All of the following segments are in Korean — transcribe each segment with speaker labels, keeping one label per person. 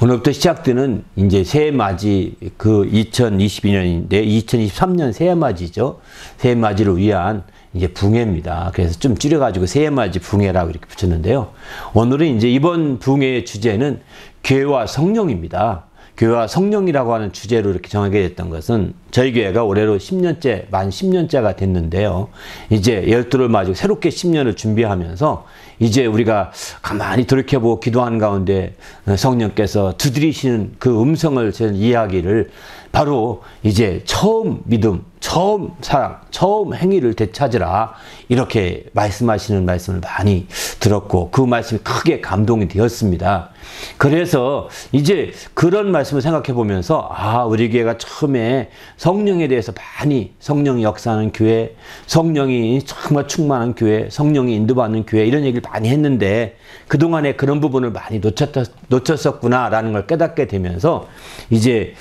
Speaker 1: 오늘부터 시작되는 이제 새해맞이 그 2022년인데 2023년 새해맞이죠. 새해맞이를 위한 이제 붕해입니다. 그래서 좀 줄여가지고 새해맞이 붕해라고 이렇게 붙였는데요. 오늘은 이제 이번 붕해의 주제는 교회와 성령입니다. 교회와 성령이라고 하는 주제로 이렇게 정하게 됐던 것은 저희 교회가 올해로 10년째, 만 10년째가 됐는데요. 이제 열두를 맞이고 새롭게 10년을 준비하면서 이제 우리가 가만히 돌이켜보고 기도하는 가운데 성령께서 두드리시는 그 음성을 저는 이야기를 바로 이제 처음 믿음, 처음 사랑, 처음 행위를 되찾으라 이렇게 말씀하시는 말씀을 많이 들었고 그 말씀이 크게 감동이 되었습니다. 그래서 이제 그런 말씀을 생각해 보면서 우리 교회가 처음에 성령에 대해서 많이 성령이 역사하는 교회, 성령이 정말 충만한 교회, 성령이 인도받는 교회 이런 얘기를 많이 했는데 그동안에 그런 부분을 많이 놓쳤었구나라는 걸 깨닫게 되면서 이제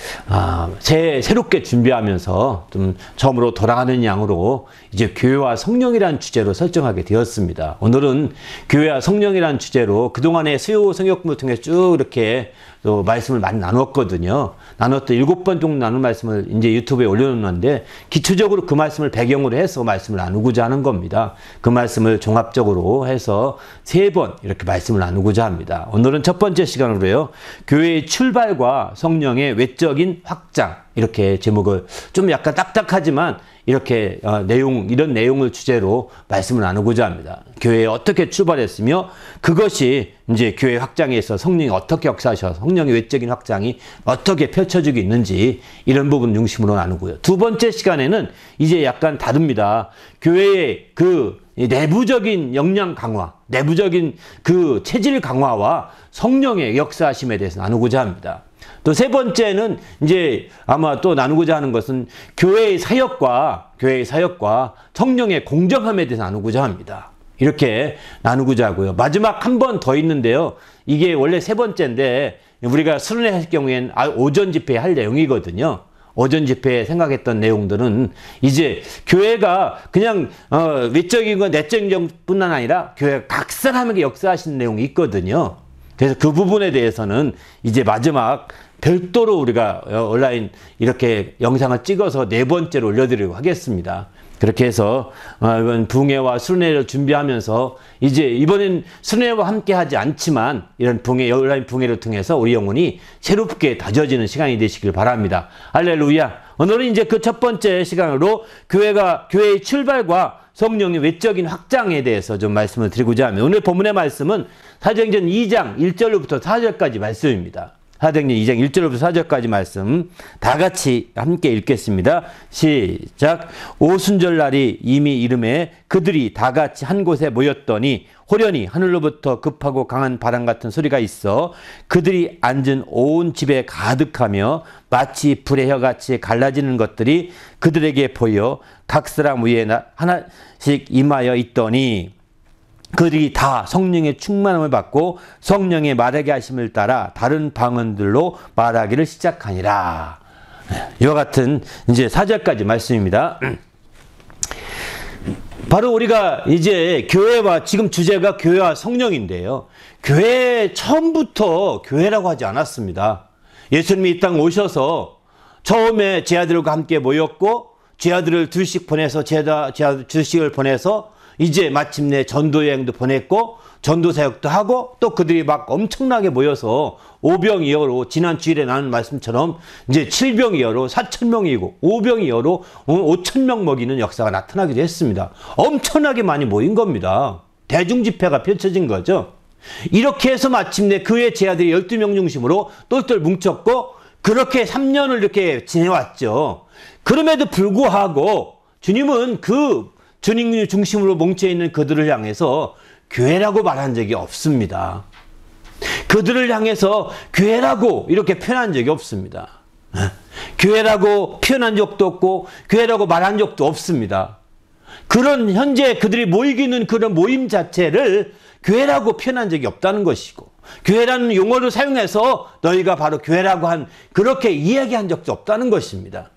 Speaker 1: 새롭게 준비하면서 좀 처음으로 돌아가는 양으로 이제 교회와 성령이라는 주제로 설정하게 되었습니다. 오늘은 교회와 성령이라는 주제로 그동안에 수요 성역분을 통해 쭉 이렇게 또 말씀을 많이 나눴거든요. 나눴던 7번 정도 나눈 말씀을 이제 유튜브에 올려놓는데 기초적으로 그 말씀을 배경으로 해서 말씀을 나누고자 하는 겁니다. 그 말씀을 종합적으로 해서 3번 이렇게 말씀을 나누고자 합니다. 오늘은 첫 번째 시간으로요. 교회의 출발과 성령의 외적인 확장 이렇게 제목을 좀 약간 딱딱하지만 이렇게 이런 내용을 주제로 말씀을 나누고자 합니다. 교회에 어떻게 출발했으며 그것이 이제 교회 확장에 있어 성령이 어떻게 역사하셔서 성령의 외적인 확장이 어떻게 펼쳐지고 있는지 이런 부분 중심으로 나누고요. 두 번째 시간에는 이제 약간 다릅니다. 교회의 그 내부적인 역량 강화, 내부적인 그 체질 강화와 성령의 역사하심에 대해서 나누고자 합니다. 또 세 번째는 이제 아마 또 나누고자 하는 것은 교회의 사역과 성령의 공정함에 대해서 나누고자 합니다. 이렇게 나누고자 하고요. 마지막 한 번 더 있는데요. 이게 원래 세 번째인데 우리가 수련회 할 경우에는 오전 집회 할 내용이거든요. 오전 집회에 생각했던 내용들은 이제 교회가 그냥 외적인 건 내적인 것뿐만 아니라 교회가 각성하면서 역사하시는 내용이 있거든요. 그래서 그 부분에 대해서는 이제 마지막 별도로 우리가 온라인 이렇게 영상을 찍어서 4번째로 올려드리려고 하겠습니다. 그렇게 해서 이번 붕해와 수련회를 준비하면서 이제 이번엔 수련회와 함께 하지 않지만 이런 온라인 붕해를 통해서 우리 영혼이 새롭게 다져지는 시간이 되시길 바랍니다. 할렐루야. 오늘은 이제 그 첫 번째 시간으로 교회의 출발과 성령의 외적인 확장에 대해서 좀 말씀을 드리고자 합니다. 오늘 본문의 말씀은 사도행전 2장 1절부터 4절까지 말씀입니다. 사도행전 2장 1절부터 4절까지 말씀 다 같이 함께 읽겠습니다. 시작. 오순절날이 이미 이름에 그들이 다 같이 한 곳에 모였더니 호련히 하늘로부터 급하고 강한 바람 같은 소리가 있어 그들이 앉은 온 집에 가득하며 마치 불의 혀같이 갈라지는 것들이 그들에게 보여 각 사람 위에 하나씩 임하여 있더니 그들이 다 성령의 충만함을 받고 성령의 말하게 하심을 따라 다른 방언들로 말하기를 시작하니라. 이와 같은 이제 4절까지 말씀입니다. 바로 우리가 이제 교회와 지금 주제가 교회와 성령인데요. 교회 처음부터 교회라고 하지 않았습니다. 예수님이 이 땅 오셔서 처음에 제자들과 함께 모였고 제자들을 둘씩 보내서 제자 둘씩을 보내서 이제 마침내 전도 여행도 보냈고 전도 사역도 하고 또 그들이 막 엄청나게 모여서 오병이어로 지난 주일에 나눈 말씀처럼 이제 7병이어로 4,000명이고 오병이어로 5,000명 먹이는 역사가 나타나기도 했습니다. 엄청나게 많이 모인 겁니다. 대중집회가 펼쳐진 거죠. 이렇게 해서 마침내 그의 제자들이 12명 중심으로 똘똘 뭉쳤고 그렇게 3년을 이렇게 지내왔죠. 그럼에도 불구하고 주님은 주님 중심으로 뭉쳐있는 그들을 향해서 교회라고 말한 적이 없습니다. 그들을 향해서 교회라고 이렇게 표현한 적이 없습니다. 교회라고 표현한 적도 없고 교회라고 말한 적도 없습니다. 그런 현재 그들이 모이기는 그런 모임 자체를 교회라고 표현한 적이 없다는 것이고 교회라는 용어를 사용해서 너희가 바로 교회라고 그렇게 이야기한 적도 없다는 것입니다.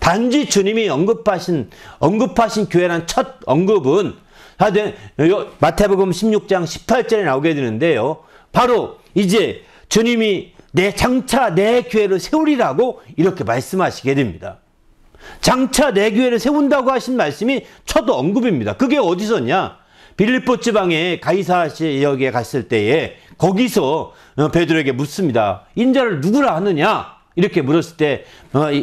Speaker 1: 단지 주님이 언급하신 교회란 첫 언급은 마태복음 16장 18절에 나오게 되는데요. 바로 이제 주님이 장차 내 교회를 세우리라고 이렇게 말씀하시게 됩니다. 장차 내 교회를 세운다고 하신 말씀이 첫 언급입니다. 그게 어디서냐? 빌립보 지방에 가이사랴역에 갔을 때에 거기서 베드로에게 묻습니다. 인자를 누구라 하느냐? 이렇게 물었을 때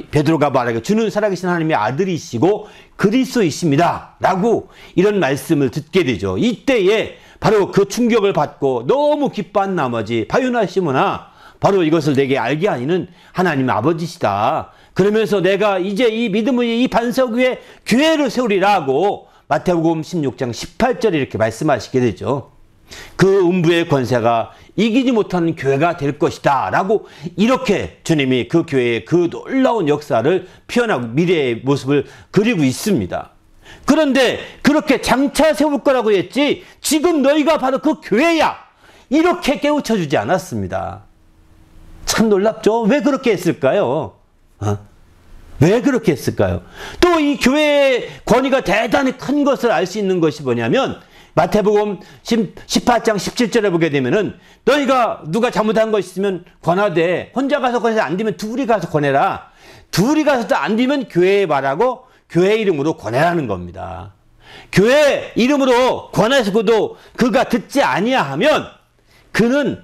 Speaker 1: 베드로가 말하기를 주는 살아계신 하나님의 아들이시고 그리스도이십니다 라고 이런 말씀을 듣게 되죠. 이때에 바로 그 충격을 받고 너무 기뻐한 나머지 바요나 시몬아, 바로 이것을 내게 알게 하니는 하나님 아버지시다. 그러면서 내가 이제 이 믿음의 이 반석 위에 교회를 세우리라고 마태복음 16장 18절에 이렇게 말씀하시게 되죠. 그 음부의 권세가 이기지 못하는 교회가 될 것이다 라고 이렇게 주님이 그 교회의 그 놀라운 역사를 표현하고 미래의 모습을 그리고 있습니다. 그런데 그렇게 장차 세울 거라고 했지 지금 너희가 바로 그 교회야 이렇게 깨우쳐 주지 않았습니다. 참 놀랍죠? 왜 그렇게 했을까요? 왜 그렇게 했을까요? 또 이 교회의 권위가 대단히 큰 것을 알 수 있는 것이 뭐냐면 마태복음 18장 17절에 보게 되면은 너희가 누가 잘못한 것 있으면 권하되 혼자 가서 권해서 안 되면 둘이 가서 권해라. 둘이 가서도 안 되면 교회에 말하고 교회 이름으로 권해라는 겁니다. 교회 이름으로 권해서도 그가 듣지 아니하면 그는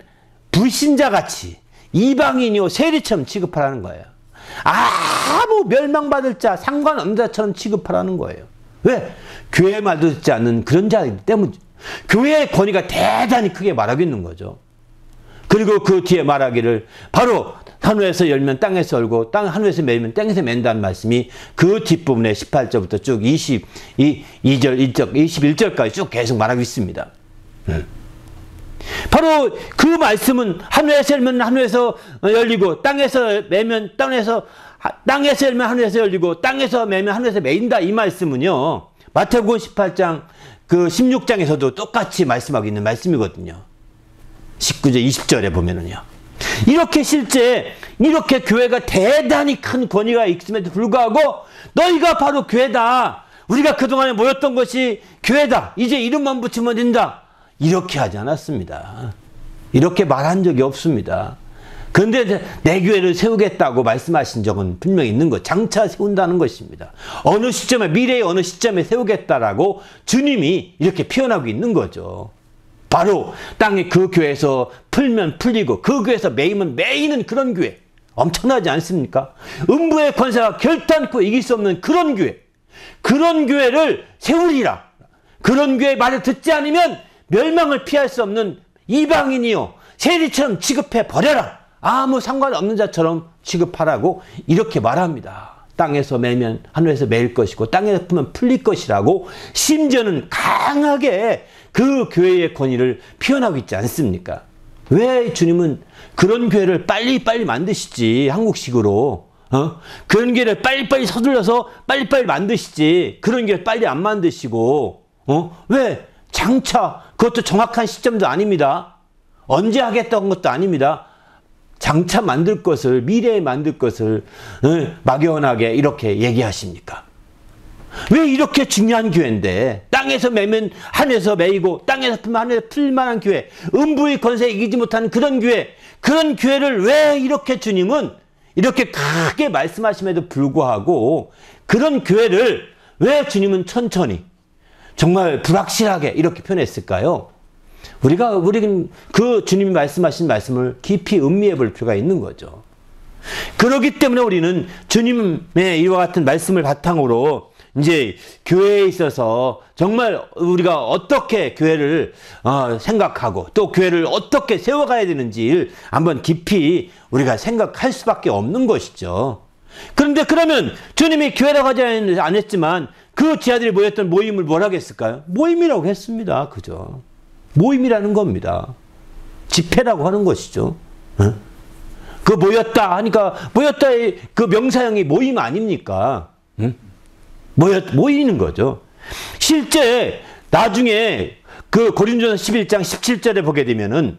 Speaker 1: 불신자같이 이방인이요 세리처럼 취급하라는 거예요. 아무 멸망받을 자 상관없는 자처럼 취급하라는 거예요. 왜? 교회 말도 듣지 않는 그런 자이기 때문이죠. 교회의 권위가 대단히 크게 말하고 있는 거죠. 그리고 그 뒤에 말하기를 바로 하늘에서 열면 땅에서 열고 하늘에서 매면 땅에서 맨다는 말씀이 그 뒷부분에 18절부터 쭉 21절까지 쭉 계속 말하고 있습니다. 바로 그 말씀은 하늘에서 열면 하늘에서 열리고 땅에서 매면 땅에서 열면 하늘에서 열리고 땅에서 매면 하늘에서 매인다 이 말씀은요. 마태복음 18장 그 16장에서도 똑같이 말씀하고 있는 말씀이거든요. 19절 20절에 보면은요. 이렇게 실제 이렇게 교회가 대단히 큰 권위가 있음에도 불구하고 너희가 바로 교회다. 우리가 그동안에 모였던 것이 교회다. 이제 이름만 붙이면 된다. 이렇게 하지 않았습니다. 이렇게 말한 적이 없습니다. 그런데 내 교회를 세우겠다고 말씀하신 적은 분명히 있는 것. 장차 세운다는 것입니다. 어느 시점에 미래의 어느 시점에 세우겠다라고 주님이 이렇게 표현하고 있는 거죠. 바로 땅에 그 교회에서 풀면 풀리고 그 교회에서 매이면 매이는 그런 교회. 엄청나지 않습니까? 음부의 권세가 결단코 이길 수 없는 그런 교회. 그런 교회를 세우리라. 그런 교회 말을 듣지 않으면 멸망을 피할 수 없는 이방인이요 세리처럼 취급해 버려라. 아무 상관없는 자처럼 취급하라고 이렇게 말합니다. 땅에서 매면 하늘에서 매일 것이고 땅에서 풀면 풀릴 것이라고 심지어는 강하게 그 교회의 권위를 표현하고 있지 않습니까? 왜 주님은 그런 교회를 빨리빨리 만드시지 한국식으로 그런 교회를 빨리빨리 서둘러서 빨리빨리 만드시지 그런 교회를 빨리 안 만드시고 왜? 장차 그것도 정확한 시점도 아닙니다. 언제 하겠다는 것도 아닙니다. 장차 만들 것을 미래에 만들 것을 막연하게 이렇게 얘기하십니까? 왜 이렇게 중요한 교회인데 땅에서 매면 하늘에서 매이고 땅에서 풀면 하늘에서 풀 만한 교회 음부의 권세에 이기지 못하는 그런 교회 그런 교회를 왜 이렇게 주님은 이렇게 크게 말씀하심에도 불구하고 그런 교회를 왜 주님은 천천히 정말 불확실하게 이렇게 표현했을까요? 우리는 그 주님이 말씀하신 말씀을 깊이 음미해 볼 필요가 있는 거죠. 그렇기 때문에 우리는 주님의 이와 같은 말씀을 바탕으로 이제 교회에 있어서 정말 우리가 어떻게 교회를 생각하고 또 교회를 어떻게 세워가야 되는지 한번 깊이 우리가 생각할 수밖에 없는 것이죠. 그런데 그러면 주님이 교회라고 하지 않았지만 그 지하들이 모였던 모임을 뭐라고 했을까요? 모임이라고 했습니다. 그죠? 모임이라는 겁니다. 집회라고 하는 것이죠. 그 모였다 하니까 모였다의 그 명사형이 모임 아닙니까? 모이는 거죠. 실제 나중에 그 고린도전서 11장 17절에 보게 되면은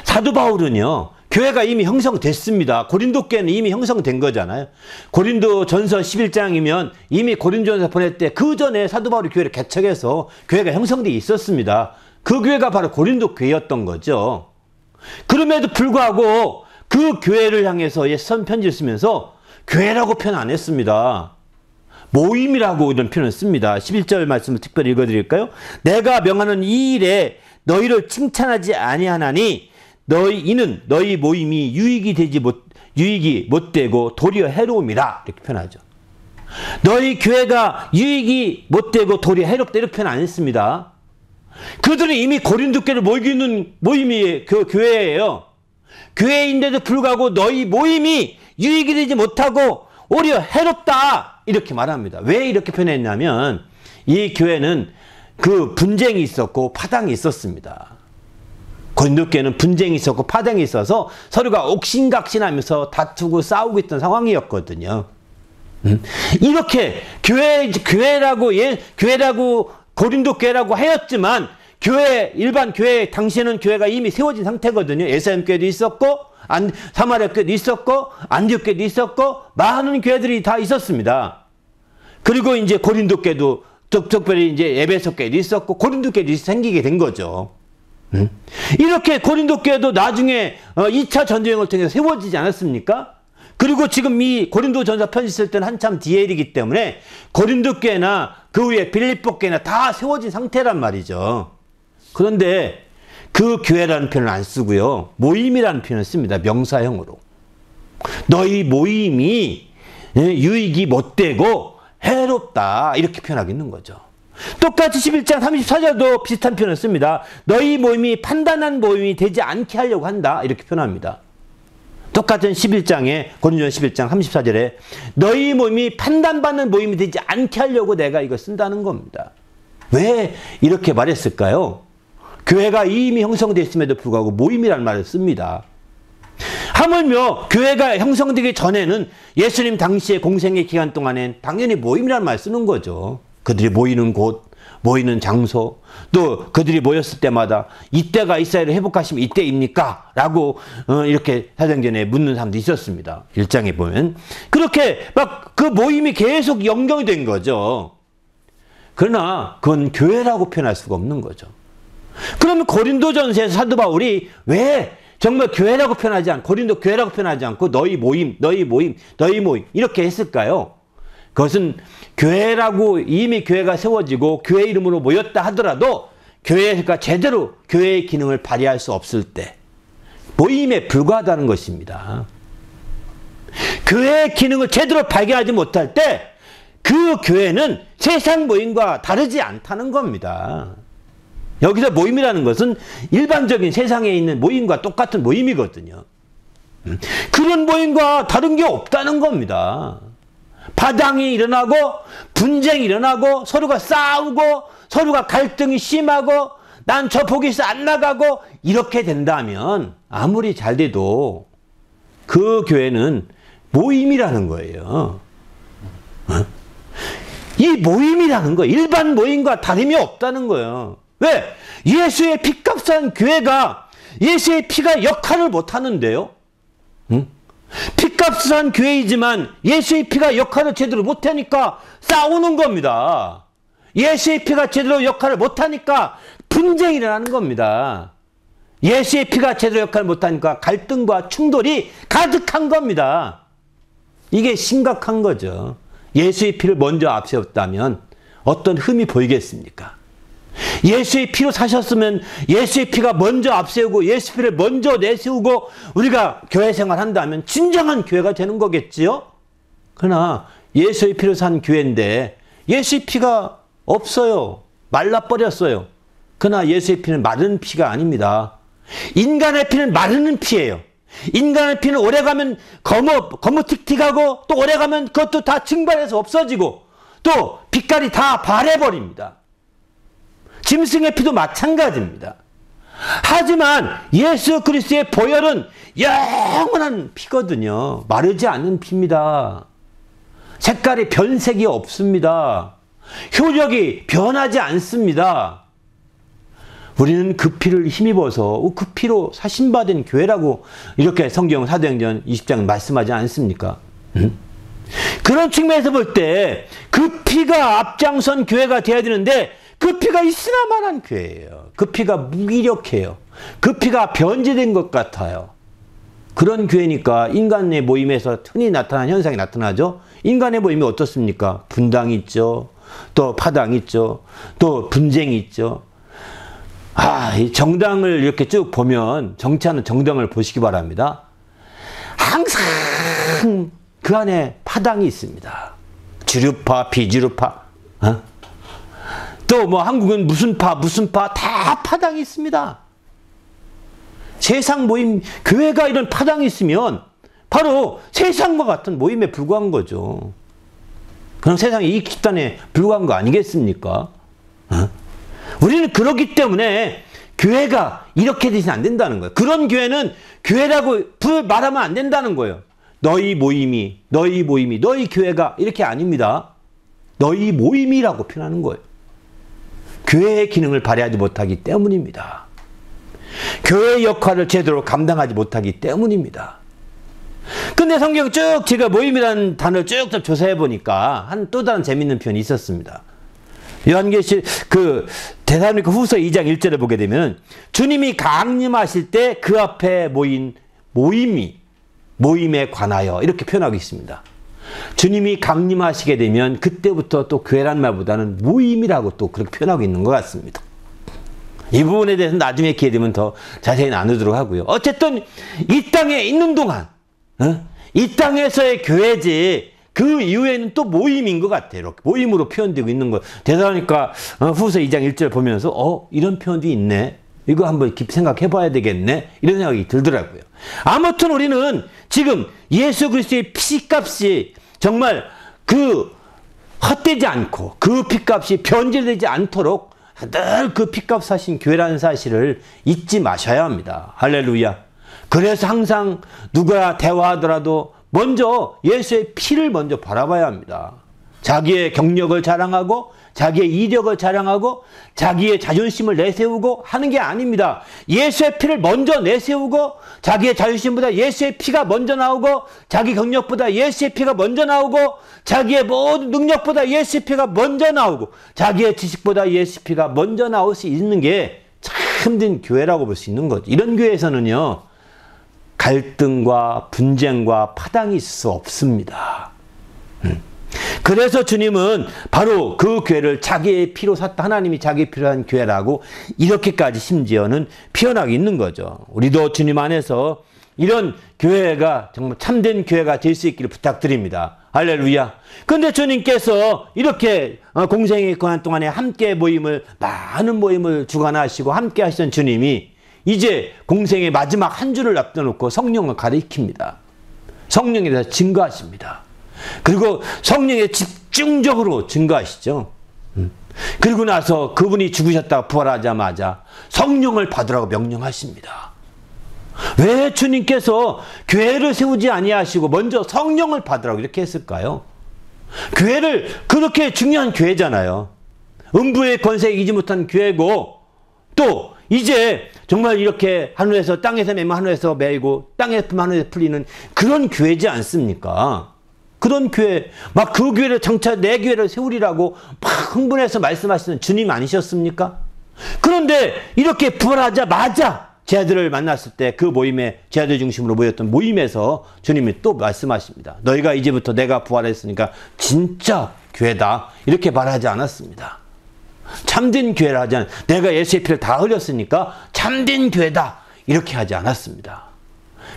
Speaker 1: 사도 바울은요. 교회가 이미 형성됐습니다. 고린도 교회는 이미 형성된 거잖아요. 고린도전서 11장이면 이미 고린도전서 보낼 때 그 전에 사도 바울이 교회를 개척해서 교회가 형성되어 있었습니다. 그 교회가 바로 고린도 교회였던 거죠. 그럼에도 불구하고 그 교회를 향해서 선 편지를 쓰면서 교회라고 표현 안 했습니다. 모임이라고 이런 표현을 씁니다. 11절 말씀을 특별히 읽어드릴까요? 내가 명하는 이 일에 너희를 칭찬하지 아니하나니 이는 너희 모임이 유익이 못되고 도리어 해로움이라 이렇게 표현하죠. 너희 교회가 유익이 못되고 도리어 해롭다 이렇게 표현 안 했습니다. 그들은 이미 고린도 교회를 모이고 있는 모임이 그 교회예요. 교회인데도 불구하고 너희 모임이 유익이 되지 못하고 오히려 해롭다 이렇게 말합니다. 왜 이렇게 표현했냐면 이 교회는 그 분쟁이 있었고 파당이 있었습니다. 고린도 교회는 분쟁이 있었고 파당이 있어서 서로가 옥신각신하면서 다투고 싸우고 있던 상황이었거든요. 이렇게 교회라고 고린도 교회라고 하였지만 일반 교회 당시에는 교회가 이미 세워진 상태거든요. 에사임 교회도 있었고 사마리아 교회도 있었고 안디옥 교회도 있었고 많은 교회들이 다 있었습니다. 그리고 이제 고린도 교회도 특별히 이제 에베소 교회도 있었고 고린도 교회도 생기게 된 거죠. 이렇게 고린도 교회도 나중에 2차 전쟁을 통해서 세워지지 않았습니까? 그리고 지금 이 고린도전서 편지 쓸 때는 한참 뒤에 일이기 때문에 고린도 교회나 그 후에 빌립보 교회나 다 세워진 상태란 말이죠. 그런데 그 교회라는 표현을 안 쓰고요. 모임이라는 표현을 씁니다. 명사형으로. 너희 모임이 유익이 못되고 해롭다 이렇게 표현하고 있는 거죠. 똑같이 11장 34절도 비슷한 표현을 씁니다. 너희 모임이 판단한 모임이 되지 않게 하려고 한다 이렇게 표현합니다. 똑같은 11장에 고린도전서 11장 34절에 너희 모임이 판단받는 모임이 되지 않게 하려고 내가 이거 쓴다는 겁니다. 왜 이렇게 말했을까요? 교회가 이미 형성되었음에도 불구하고 모임이라는 말을 씁니다. 하물며 교회가 형성되기 전에는 예수님 당시의 공생의 기간 동안엔 당연히 모임이라는 말을 쓰는 거죠. 그들이 모이는 곳, 모이는 장소, 또 그들이 모였을 때마다 이때가 이스라엘을 회복하시면 이때입니까? 라고 이렇게 사도행전에 묻는 사람도 있었습니다. 1장에 보면. 그렇게 막 그 모임이 계속 연결이 된 거죠. 그러나 그건 교회라고 표현할 수가 없는 거죠. 그러면 고린도전서에서 사도 바울이 왜 정말 교회라고 표현하지 않고 고린도 교회라고 표현하지 않고 너희 모임 이렇게 했을까요? 그것은 교회라고 이미 교회가 세워지고 교회 이름으로 모였다 하더라도 교회가 제대로 교회의 기능을 발휘할 수 없을 때 모임에 불과하다는 것입니다. 교회의 기능을 제대로 발휘하지 못할 때 그 교회는 세상 모임과 다르지 않다는 겁니다. 여기서 모임이라는 것은 일반적인 세상에 있는 모임과 똑같은 모임이거든요. 그런 모임과 다른 게 없다는 겁니다. 파당이 일어나고 분쟁이 일어나고 서로가 싸우고 서로가 갈등이 심하고 난 저 복에서 안 나가고 이렇게 된다면 아무리 잘 돼도 그 교회는 모임이라는 거예요. 이 모임이라는 거 일반 모임과 다름이 없다는 거예요. 왜? 예수의 피값한 교회가 예수의 피가 역할을 못하는데요. 피값을 교회이지만 예수의 피가 역할을 제대로 못하니까 싸우는 겁니다. 예수의 피가 제대로 역할을 못하니까 분쟁이 일어나는 겁니다. 예수의 피가 제대로 역할을 못하니까 갈등과 충돌이 가득한 겁니다. 이게 심각한 거죠. 예수의 피를 먼저 앞세웠다면 어떤 흠이 보이겠습니까? 예수의 피로 사셨으면 예수의 피가 먼저 앞세우고 예수의 피를 먼저 내세우고 우리가 교회 생활한다면 진정한 교회가 되는 거겠지요? 그러나 예수의 피로 산 교회인데 예수의 피가 없어요. 말라버렸어요. 그러나 예수의 피는 마르는 피가 아닙니다. 인간의 피는 마르는 피예요. 인간의 피는 오래가면 거무틱틱하고 또 오래가면 그것도 다 증발해서 없어지고 또 빛깔이 다 바래버립니다. 짐승의 피도 마찬가지입니다. 하지만 예수 그리스도의 보혈은 영원한 피거든요. 마르지 않는 피입니다. 색깔이 변색이 없습니다. 효력이 변하지 않습니다. 우리는 그 피를 힘입어서 그 피로 사신받은 교회라고 이렇게 성경 사도행전 20장 말씀하지 않습니까? 그런 측면에서 볼 때 그 피가 앞장선 교회가 되어야 되는데 그 피가 있으나마한 교회예요. 그 피가 무기력해요. 그 피가 변질된 것 같아요. 그런 교회니까 인간의 모임에서 흔히 나타나는 현상이 나타나죠. 인간의 모임이 어떻습니까? 분당이 있죠. 또 파당이 있죠. 또 분쟁이 있죠. 이 정당을 이렇게 쭉 보면, 정치하는 정당을 보시기 바랍니다. 항상 그 안에 파당이 있습니다. 주류파, 비주류파. 또 뭐 한국은 무슨 파 다 파당이 있습니다. 세상 모임, 교회가 이런 파당이 있으면 바로 세상과 같은 모임에 불과한 거죠. 그럼 세상의 이 집단에 불과한 거 아니겠습니까? 우리는 그렇기 때문에 교회가 이렇게 되시면 안 된다는 거예요. 그런 교회는 교회라고 말하면 안 된다는 거예요. 너희 모임이, 너희 교회가 이렇게 아닙니다. 너희 모임이라고 표현하는 거예요. 교회의 기능을 발휘하지 못하기 때문입니다. 교회의 역할을 제대로 감당하지 못하기 때문입니다. 근데 성경 쭉 제가 모임이라는 단어를 쭉 조사해 보니까 또 다른 재밌는 표현이 있었습니다. 요한계시 데살로니가 후서 2장 1절에 보게 되면 주님이 강림하실 때 그 앞에 모인 모임에 관하여 이렇게 표현하고 있습니다. 주님이 강림하시게 되면 그때부터 또 교회란 말보다는 모임이라고 또 그렇게 표현하고 있는 것 같습니다. 이 부분에 대해서는 나중에 기회 되면 더 자세히 나누도록 하고요. 어쨌든 이 땅에 있는 동안 이 땅에서의 교회지 그 이후에는 또 모임인 것 같아요. 이렇게 모임으로 표현되고 있는 거. 되다보니까 후서 2장 1절 보면서 이런 표현도 있네. 이거 한번 깊이 생각해 봐야 되겠네. 이런 생각이 들더라고요. 아무튼 우리는 지금 예수 그리스도의 피값이 정말 헛되지 않고 그 피값이 변질되지 않도록 늘 그 피값 하신 교회라는 사실을 잊지 마셔야 합니다. 할렐루야. 그래서 항상 누가 대화하더라도 먼저 예수의 피를 먼저 바라봐야 합니다. 자기의 경력을 자랑하고 자기의 이력을 자랑하고 자기의 자존심을 내세우고 하는 게 아닙니다. 예수의 피를 먼저 내세우고 자기의 자존심보다 예수의 피가 먼저 나오고 자기 경력보다 예수의 피가 먼저 나오고 자기의 모든 능력보다 예수의 피가 먼저 나오고 자기의 지식보다 예수의 피가 먼저 나올 수 있는 게 참된 교회라고 볼 수 있는 거죠. 이런 교회에서는요, 갈등과 분쟁과 파당이 있을 수 없습니다. 그래서 주님은 바로 그 교회를 자기의 피로 샀다. 하나님이 자기의 피로 한 교회라고 이렇게까지 심지어는 표현하고 있는 거죠. 우리도 주님 안에서 이런 교회가 정말 참된 교회가 될 수 있기를 부탁드립니다. 할렐루야. 그런데 주님께서 이렇게 공생의 권한 동안에 함께 많은 모임을 주관하시고 함께 하시던 주님이 이제 공생의 마지막 한 주를 앞둬놓고 성령을 가리킵니다. 성령에 대해서 증거하십니다. 그리고 성령에 집중적으로 증거하시죠. 그리고 나서 그분이 죽으셨다가 부활하자마자 성령을 받으라고 명령하십니다. 왜 주님께서 교회를 세우지 아니하시고 먼저 성령을 받으라고 이렇게 했을까요? 교회를 그렇게 중요한 교회잖아요. 음부의 권세에 이기지 못한 교회고 또 이제 정말 이렇게 하늘에서 땅에서 매면 하늘에서 매이고 땅에서 풀면 하늘에서 풀리는 그런 교회지 않습니까? 그런 교회, 막 그 교회를 장차 내 교회를 세우리라고 막 흥분해서 말씀하시는 주님 아니셨습니까? 그런데 이렇게 부활하자마자 제 아들을 만났을 때 그 모임에 제 아들 중심으로 모였던 모임에서 주님이 또 말씀하십니다. 너희가 이제부터 내가 부활했으니까 진짜 교회다. 이렇게 말하지 않았습니다. 참된 교회를 하지 않았습니다. 내가 예수의 피를 다 흘렸으니까 참된 교회다. 이렇게 하지 않았습니다.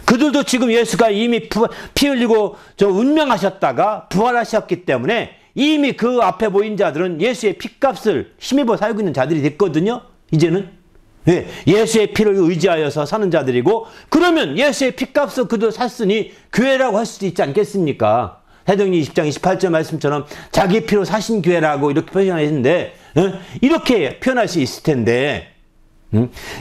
Speaker 1: 그들도 지금 예수가 이미 피 흘리고 운명하셨다가 부활하셨기 때문에 이미 그 앞에 모인 자들은 예수의 피값을 힘입어 살고 있는 자들이 됐거든요. 이제는 예수의 피를 의지하여서 사는 자들이고, 그러면 예수의 피값을 그들 샀으니 교회라고 할 수도 있지 않겠습니까? 사도행전 20장 28절 말씀처럼 자기 피로 사신 교회라고 이렇게 표현했는데 이렇게 표현할 수 있을 텐데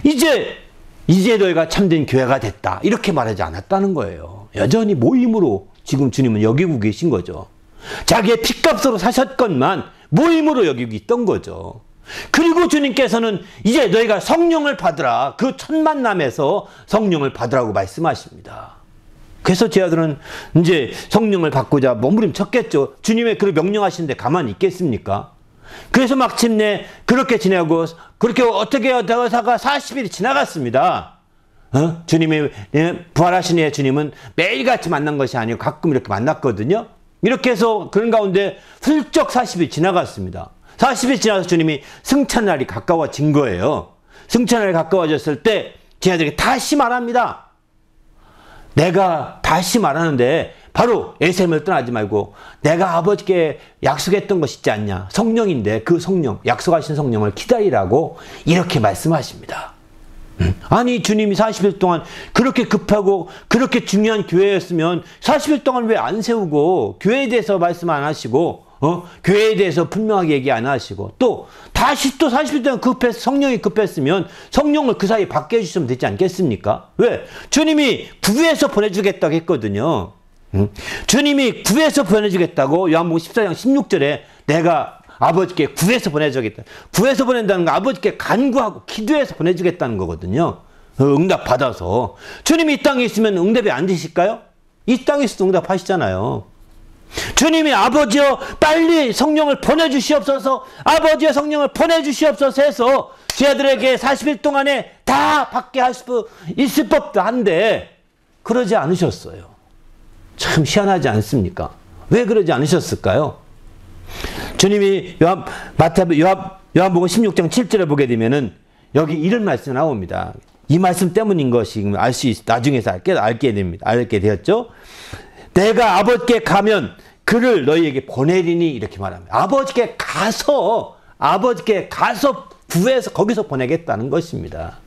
Speaker 1: 이제 너희가 참된 교회가 됐다. 이렇게 말하지 않았다는 거예요. 여전히 모임으로 지금 주님은 여기고 계신 거죠. 자기의 피값으로 사셨건만 모임으로 여기고 있던 거죠. 그리고 주님께서는 이제 너희가 성령을 받으라. 그 첫 만남에서 성령을 받으라고 말씀하십니다. 그래서 제 아들은 이제 성령을 받고자 몸부림쳤겠죠. 주님의 그 명령하시는데 가만히 있겠습니까? 그래서 마침내 그렇게 지내고 그렇게 어떻게 하다가 40일이 지나갔습니다. 주님이 부활하신 후에 주님은 매일같이 만난 것이 아니고 가끔 이렇게 만났거든요. 이렇게 해서 그런 가운데 훌쩍 40이 지나갔습니다. 40이 지나서 주님이 승천날이 가까워진 거예요. 승천날이 가까워졌을 때 제자들에게 다시 말합니다. 내가 다시 말하는데 바로 예루살렘을 떠나지 말고 내가 아버지께 약속했던 것이 있지 않냐. 성령인데 그 성령, 약속하신 성령을 기다리라고 이렇게 말씀하십니다. 아니 주님이 40일 동안 그렇게 급하고 그렇게 중요한 교회였으면 40일 동안 왜 안 세우고 교회에 대해서 말씀 안 하시고 교회에 대해서 분명하게 얘기 안 하시고 또 다시 또 40일 동안 성령이 급했으면 성령을 그 사이에 받게 해주시면 되지 않겠습니까? 왜? 주님이 구해서 보내주겠다고 했거든요. 주님이 구해서 보내주겠다고 요한복음 14장 16절에 내가 아버지께 구해서 보내주겠다. 구해서 보낸다는 건 아버지께 간구하고 기도해서 보내주겠다는 거거든요. 응답 받아서. 주님이 이 땅에 있으면 응답이 안 되실까요? 이 땅에 있어도 응답하시잖아요. 주님이 아버지여 빨리 성령을 보내주시옵소서, 아버지여 성령을 보내주시옵소서 해서 제자들에게 40일 동안에 다 받게 할 수 있을 법도 한데 그러지 않으셨어요. 참 희한하지 않습니까? 왜 그러지 않으셨을까요? 주님이 요한복음 16장 7절에 보게 되면은 여기 이런 말씀이 나옵니다. 이 말씀 때문인 것이 나중에서 알게 되었죠. 내가 아버지께 가면 그를 너희에게 보내리니 이렇게 말합니다. 아버지께 가서 구해서 거기서 보내겠다는 것입니다.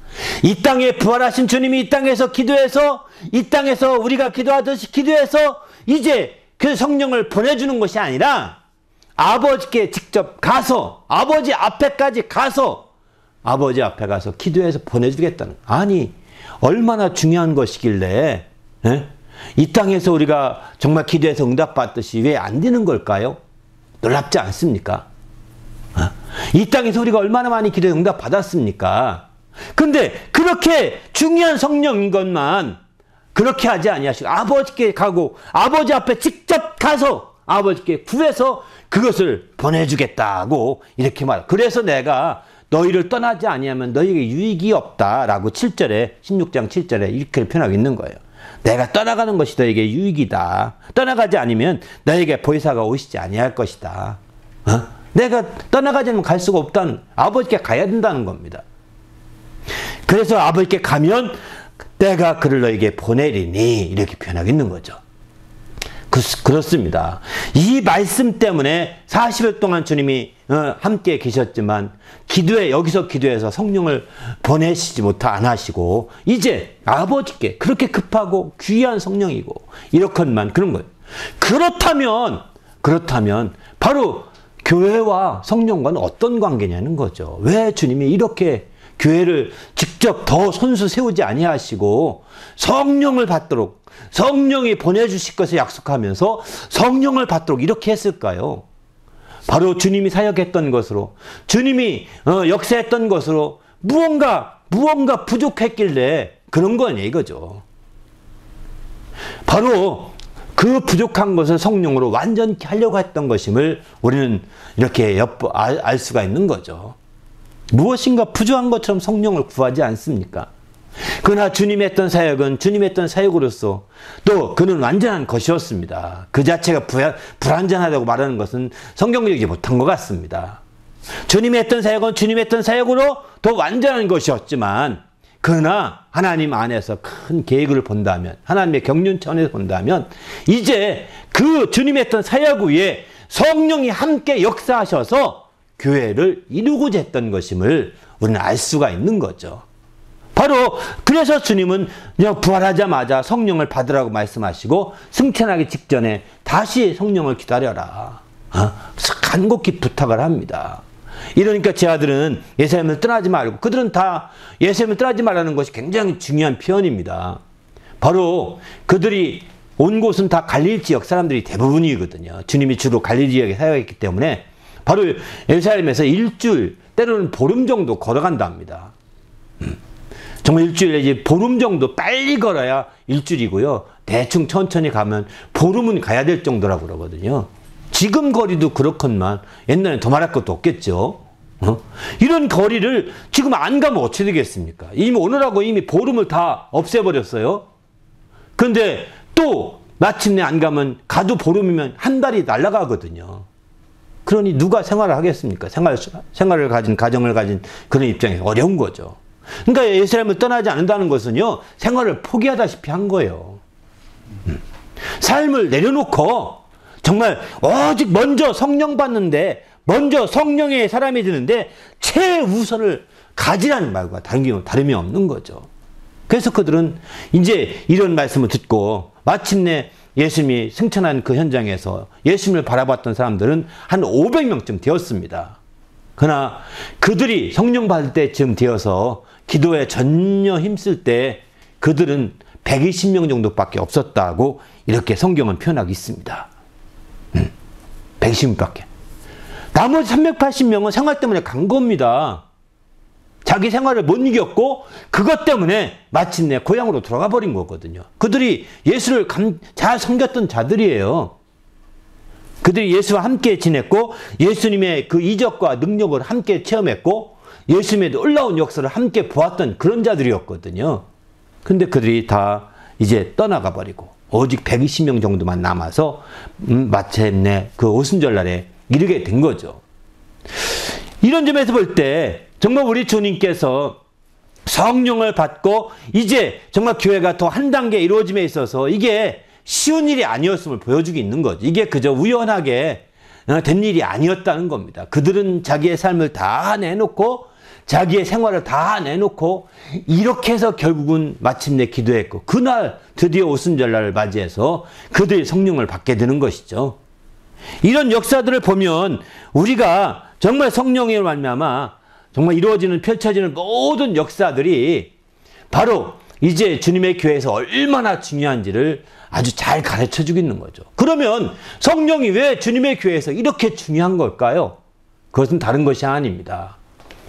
Speaker 1: 이 땅에 부활하신 주님이 이 땅에서 기도해서 이 땅에서 우리가 기도하듯이 기도해서 이제 그 성령을 보내주는 것이 아니라 아버지께 직접 가서 아버지 앞에까지 가서 아버지 앞에 가서 기도해서 보내주겠다는. 아니 얼마나 중요한 것이길래 이 땅에서 우리가 정말 기도해서 응답받듯이 왜 안 되는 걸까요? 놀랍지 않습니까? 이 땅에서 우리가 얼마나 많이 기도해 응답받았습니까? 근데 그렇게 중요한 성령인 것만 그렇게 하지 아니하시고 아버지께 가고 아버지 앞에 직접 가서 아버지께 구해서 그것을 보내주겠다고 이렇게 말. 그래서 내가 너희를 떠나지 아니하면 너희에게 유익이 없다라고 16장 7절에 이렇게 표현하고 있는 거예요. 내가 떠나가는 것이 너에게 유익이다. 떠나가지 않으면 너에게 보혜사가 오시지 아니할 것이다. 내가 떠나가지 않으면 갈 수가 없다는, 아버지께 가야 된다는 겁니다. 그래서 아버지께 가면 내가 그를 너에게 보내리니 이렇게 표현하고 있는 거죠. 그렇습니다. 이 말씀 때문에 40일 동안 주님이 함께 계셨지만 여기서 기도해서 성령을 보내시지 안 하시고 이제 아버지께 그렇게 급하고 귀한 성령이고 이렇건만 그런 거예요. 그렇다면 바로 교회와 성령과는 어떤 관계냐는 거죠. 왜 주님이 이렇게 교회를 직접 더 손수 세우지 아니하시고 성령을 받도록 성령이 보내주실 것을 약속하면서 성령을 받도록 이렇게 했을까요? 바로 주님이 사역했던 것으로 주님이 역사했던 것으로 무언가 부족했길래 그런 거 아니에요 이거죠. 바로 그 부족한 것을 성령으로 완전히 하려고 했던 것임을 우리는 이렇게 알 수가 있는 거죠. 무엇인가 부족한 것처럼 성령을 구하지 않습니까? 그러나 주님이 했던 사역은 주님이 했던 사역으로서 또 그는 완전한 것이었습니다. 그 자체가 불완전하다고 말하는 것은 성경적이지 못한 것 같습니다. 주님이 했던 사역은 주님이 했던 사역으로 더 완전한 것이었지만 그러나 하나님 안에서 큰 계획을 본다면 하나님의 경륜 차원에서 본다면 이제 그 주님이 했던 사역 위에 성령이 함께 역사하셔서 교회를 이루고자 했던 것임을 우리는 알 수가 있는 거죠. 바로 그래서 주님은 그냥 부활하자마자 성령을 받으라고 말씀하시고 승천하기 직전에 다시 성령을 기다려라. 간곡히 부탁을 합니다. 이러니까 제 아들은 예루살렘을 떠나지 말고 그들은 다 예루살렘을 떠나지 말라는 것이 굉장히 중요한 표현입니다. 바로 그들이 온 곳은 다 갈릴리 지역 사람들이 대부분이거든요. 주님이 주로 갈릴리 지역에 사역했기 때문에 바로 예루살렘에서 일주일 때로는 보름 정도 걸어간다 합니다. 정말 일주일 내지 보름 정도 빨리 걸어야 일주일이고요. 대충 천천히 가면 보름은 가야 될 정도라고 그러거든요. 지금 거리도 그렇건만 옛날엔 더 말할 것도 없겠죠. 이런 거리를 지금 안 가면 어떻게 되겠습니까? 이미 오늘하고 이미 보름을 다 없애버렸어요. 그런데 또 마침내 안 가면 가도 보름이면 한 달이 날아가거든요. 그러니 누가 생활을 하겠습니까? 생활을 가진, 가정을 가진 그런 입장에서 어려운 거죠. 그러니까 예루살렘을 떠나지 않는다는 것은요, 생활을 포기하다시피 한 거예요. 삶을 내려놓고 정말 오직 먼저 성령 받는데, 먼저 성령의 사람이 되는데 최우선을 가지라는 말과 다름이 없는 거죠. 그래서 그들은 이제 이런 말씀을 듣고 마침내 예수님이 승천한 그 현장에서 예수님을 바라봤던 사람들은 한 500명쯤 되었습니다. 그러나 그들이 성령 받을 때쯤 되어서 기도에 전혀 힘쓸 때 그들은 120명 정도밖에 없었다고 이렇게 성경은 표현하고 있습니다. 120명밖에. 나머지 380명은 생활 때문에 간 겁니다. 자기 생활을 못 이겼고 그것 때문에 마침내 고향으로 돌아가 버린 거거든요. 그들이 예수를 잘 섬겼던 자들이에요. 그들이 예수와 함께 지냈고 예수님의 그 이적과 능력을 함께 체험했고 예수님의 놀라운 역사를 함께 보았던 그런 자들이었거든요. 근데 그들이 다 이제 떠나가 버리고 오직 120명 정도만 남아서 마침내 그 오순절날에 이르게 된 거죠. 이런 점에서 볼 때 정말 우리 주님께서 성령을 받고 이제 정말 교회가 더 한 단계 이루어짐에 있어서 이게 쉬운 일이 아니었음을 보여주고 있는 거죠. 이게 그저 우연하게 된 일이 아니었다는 겁니다. 그들은 자기의 삶을 다 내놓고 자기의 생활을 다 내놓고 이렇게 해서 결국은 마침내 기도했고 그날 드디어 오순절날을 맞이해서 그들이 성령을 받게 되는 것이죠. 이런 역사들을 보면 우리가 정말 성령으로 말미암아 정말 이루어지는 펼쳐지는 모든 역사들이 바로 이제 주님의 교회에서 얼마나 중요한지를 아주 잘 가르쳐주고 있는 거죠. 그러면 성령이 왜 주님의 교회에서 이렇게 중요한 걸까요? 그것은 다른 것이 아닙니다.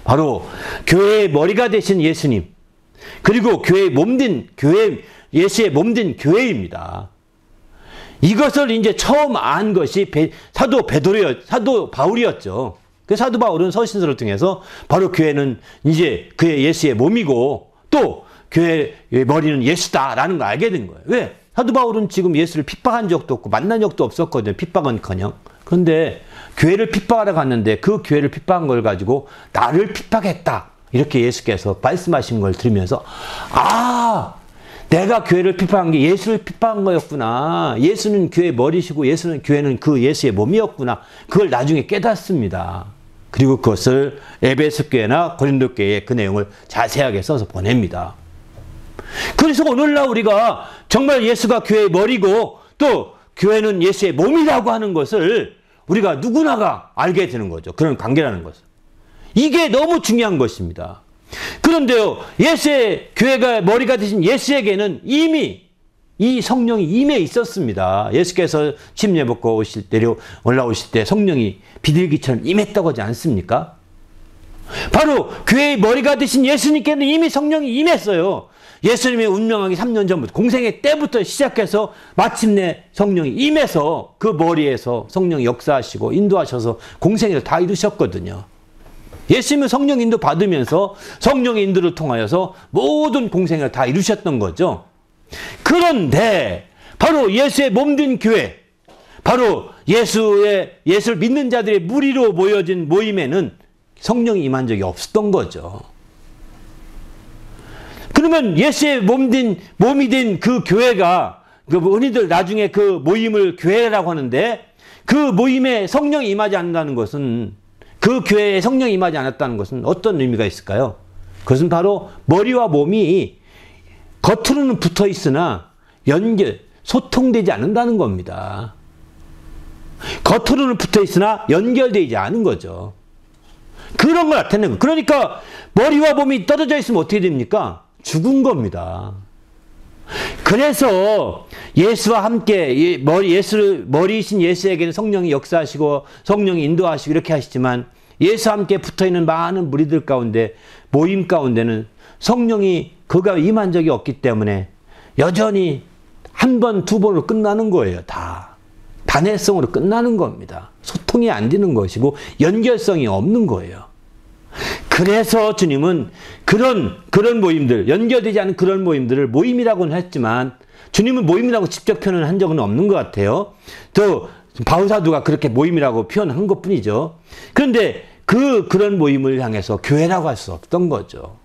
Speaker 1: 바로 교회의 머리가 되신 예수님, 그리고 교회의 몸된 예수의 몸된 교회입니다. 이것을 이제 처음 안 것이 사도 바울이었죠. 그 사도 바울은 서신서를 통해서 바로 교회는 이제 그의 예수의 몸이고 또 교회의 머리는 예수다라는 걸 알게 된 거예요. 왜? 사도 바울은 지금 예수를 핍박한 적도 없고 만난 적도 없었거든요. 핍박은커녕. 그런데 교회를 핍박하러 갔는데 그 교회를 핍박한 걸 가지고 나를 핍박했다. 이렇게 예수께서 말씀하신 걸 들으면서 내가 교회를 핍박한 게 예수를 핍박한 거였구나. 예수는 교회의 머리시고 교회는 그 예수의 몸이었구나. 그걸 나중에 깨닫습니다. 그리고 그것을 에베소 교회나 고린도 교회에 그 내용을 자세하게 써서 보냅니다. 그래서 오늘날 우리가 정말 예수가 교회의 머리고 또 교회는 예수의 몸이라고 하는 것을 우리가 누구나가 알게 되는 거죠. 그런 관계라는 것을. 이게 너무 중요한 것입니다. 그런데요, 예수의 교회가 머리가 되신 예수에게는 이미 이 성령이 임해 있었습니다. 예수께서 침례 받고 올라오실 때 성령이 비둘기처럼 임했다고 하지 않습니까? 바로 교회의 머리가 되신 예수님께는 이미 성령이 임했어요. 예수님의 운명하기 3년 전부터 공생의 때부터 시작해서 마침내 성령이 임해서 그 머리에서 성령이 역사하시고 인도하셔서 공생을 다 이루셨거든요. 예수님은 성령 인도 받으면서 성령의 인도를 통하여서 모든 공생을 다 이루셨던 거죠. 그런데 바로 예수의 몸된 교회, 바로 예수를 믿는 자들의 무리로 모여진 모임에는 성령이 임한 적이 없었던 거죠. 그러면 예수의 몸이 된 그 교회가, 흔히들 나중에 그 모임을 교회라고 하는데, 그 모임에 성령이 임하지 않는다는 것은, 그 교회에 성령이 임하지 않았다는 것은 어떤 의미가 있을까요? 그것은 바로 머리와 몸이 겉으로는 붙어 있으나 소통되지 않는다는 겁니다. 겉으로는 붙어 있으나 연결되지 않은 거죠. 그런 걸 나타내는 거예요. 그러니까 머리와 몸이 떨어져 있으면 어떻게 됩니까? 죽은 겁니다. 그래서 예수와 함께 머리이신 예수에게는 성령이 역사하시고 성령이 인도하시고 이렇게 하시지만 예수와 함께 붙어있는 많은 무리들 가운데 모임 가운데는 성령이 그가 임한 적이 없기 때문에 여전히 한 번, 두 번으로 끝나는 거예요. 다. 단회성으로 끝나는 겁니다. 소통이 안 되는 것이고 연결성이 없는 거예요. 그래서 주님은 그런 모임들, 연결되지 않은 그런 모임들을 모임이라고는 했지만 주님은 모임이라고 직접 표현을 한 적은 없는 것 같아요. 또 바울사도가 그렇게 모임이라고 표현한 것뿐이죠. 그런데 그런 모임을 향해서 교회라고 할 수 없던 거죠.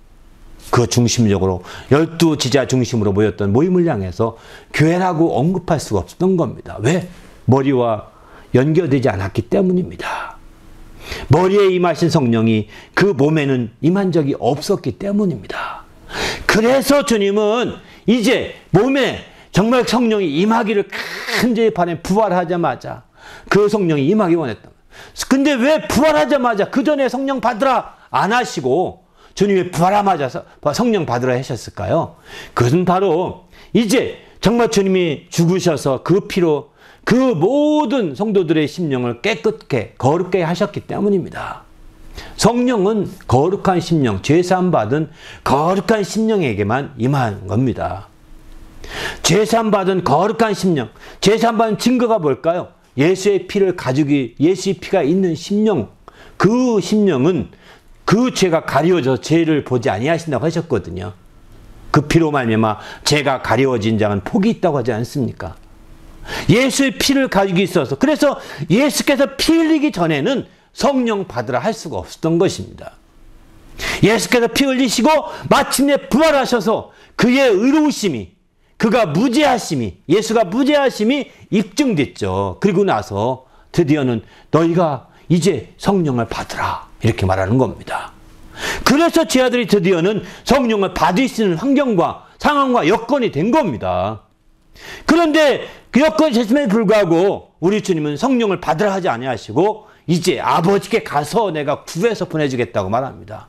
Speaker 1: 그 중심적으로 12 지자 중심으로 모였던 모임을 향해서 교회라고 언급할 수가 없었던 겁니다. 왜? 머리와 연결되지 않았기 때문입니다. 머리에 임하신 성령이 그 몸에는 임한 적이 없었기 때문입니다. 그래서 주님은 이제 몸에 정말 성령이 임하기를 간절히 바라며 부활하자마자 그 성령이 임하기 원했다. 근데 왜 부활하자마자 그 전에 성령 받으라 안 하시고 주님이 부활하자마자 성령 받으라 하셨을까요? 그것은 바로 이제 정말 주님이 죽으셔서 그 피로 그 모든 성도들의 심령을 깨끗게 거룩게 하셨기 때문입니다. 성령은 거룩한 심령, 죄사함 받은 거룩한 심령에게만 임한 겁니다. 죄사함 받은 거룩한 심령, 죄사함 받은 증거가 뭘까요? 예수의 피를 가지고 예수의 피가 있는 심령, 그 심령은 그 죄가 가리워져 죄를 보지 아니하신다고 하셨거든요. 그 피로 말미암아 죄가 가리워진 자는 복이 있다고 하지 않습니까? 예수의 피를 가지고 있어서, 그래서 예수께서 피 흘리기 전에는 성령 받으라 할 수가 없었던 것입니다. 예수께서 피 흘리시고 마침내 부활하셔서 그의 의로우심이, 그가 무죄하심이, 예수가 무죄하심이 입증됐죠. 그리고 나서 드디어는 너희가 이제 성령을 받으라 이렇게 말하는 겁니다. 그래서 제 아들이 드디어는 성령을 받을 수 있는 환경과 상황과 여건이 된 겁니다. 그런데 그 여건이 됐음에도 불구하고 우리 주님은 성령을 받으라 하지 아니하시고 이제 아버지께 가서 내가 구해서 보내주겠다고 말합니다.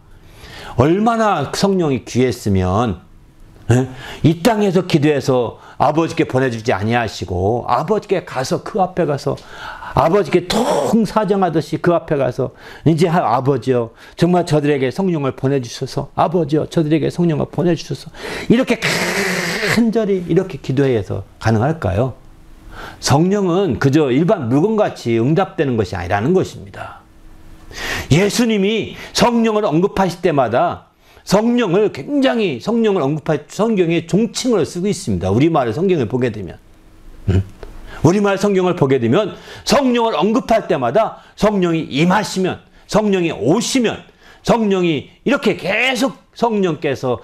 Speaker 1: 얼마나 성령이 귀했으면 이 땅에서 기도해서 아버지께 보내주지 아니하시고 아버지께 가서 그 앞에 가서 아버지께 통사정하듯이 그 앞에 가서 이제 아버지여 정말 저들에게 성령을 보내주셔서, 아버지여 저들에게 성령을 보내주셔서, 이렇게 간절히 이렇게 기도해서 가능할까요? 성령은 그저 일반 물건같이 응답되는 것이 아니라는 것입니다. 예수님이 성령을 언급하실 때마다 성령을 굉장히 성령을 언급할 성경의 종칭을 쓰고 있습니다. 우리말 성경을 보게 되면. 우리말 성경을 보게 되면 성령을 언급할 때마다 성령이 임하시면, 성령이 오시면, 성령이 이렇게 계속 성령께서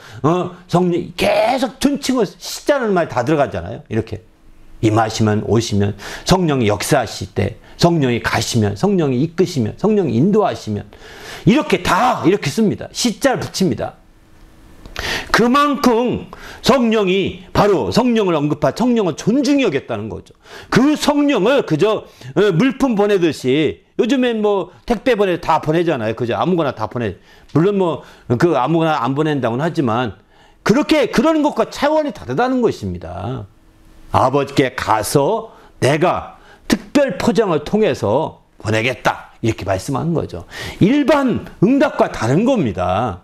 Speaker 1: 성령이 계속 존칭을 시자는 말 다 들어가잖아요. 이렇게 임하시면, 오시면, 성령이 역사하실 때, 성령이 가시면, 성령이 이끄시면, 성령이 인도하시면, 이렇게 다 이렇게 씁니다. 시자를 붙입니다. 그만큼 성령이 바로 성령을 언급할, 성령을 존중히 여겼다는 거죠. 그 성령을 그저 물품 보내듯이, 요즘엔 뭐 택배 다 보내잖아요. 그죠? 아무거나 다 보내. 물론 뭐 그 아무거나 안 보낸다고는 하지만 그렇게 그런 것과 차원이 다르다는 것입니다. 아버지께 가서 내가 특별 포장을 통해서 보내겠다 이렇게 말씀하는 거죠. 일반 응답과 다른 겁니다.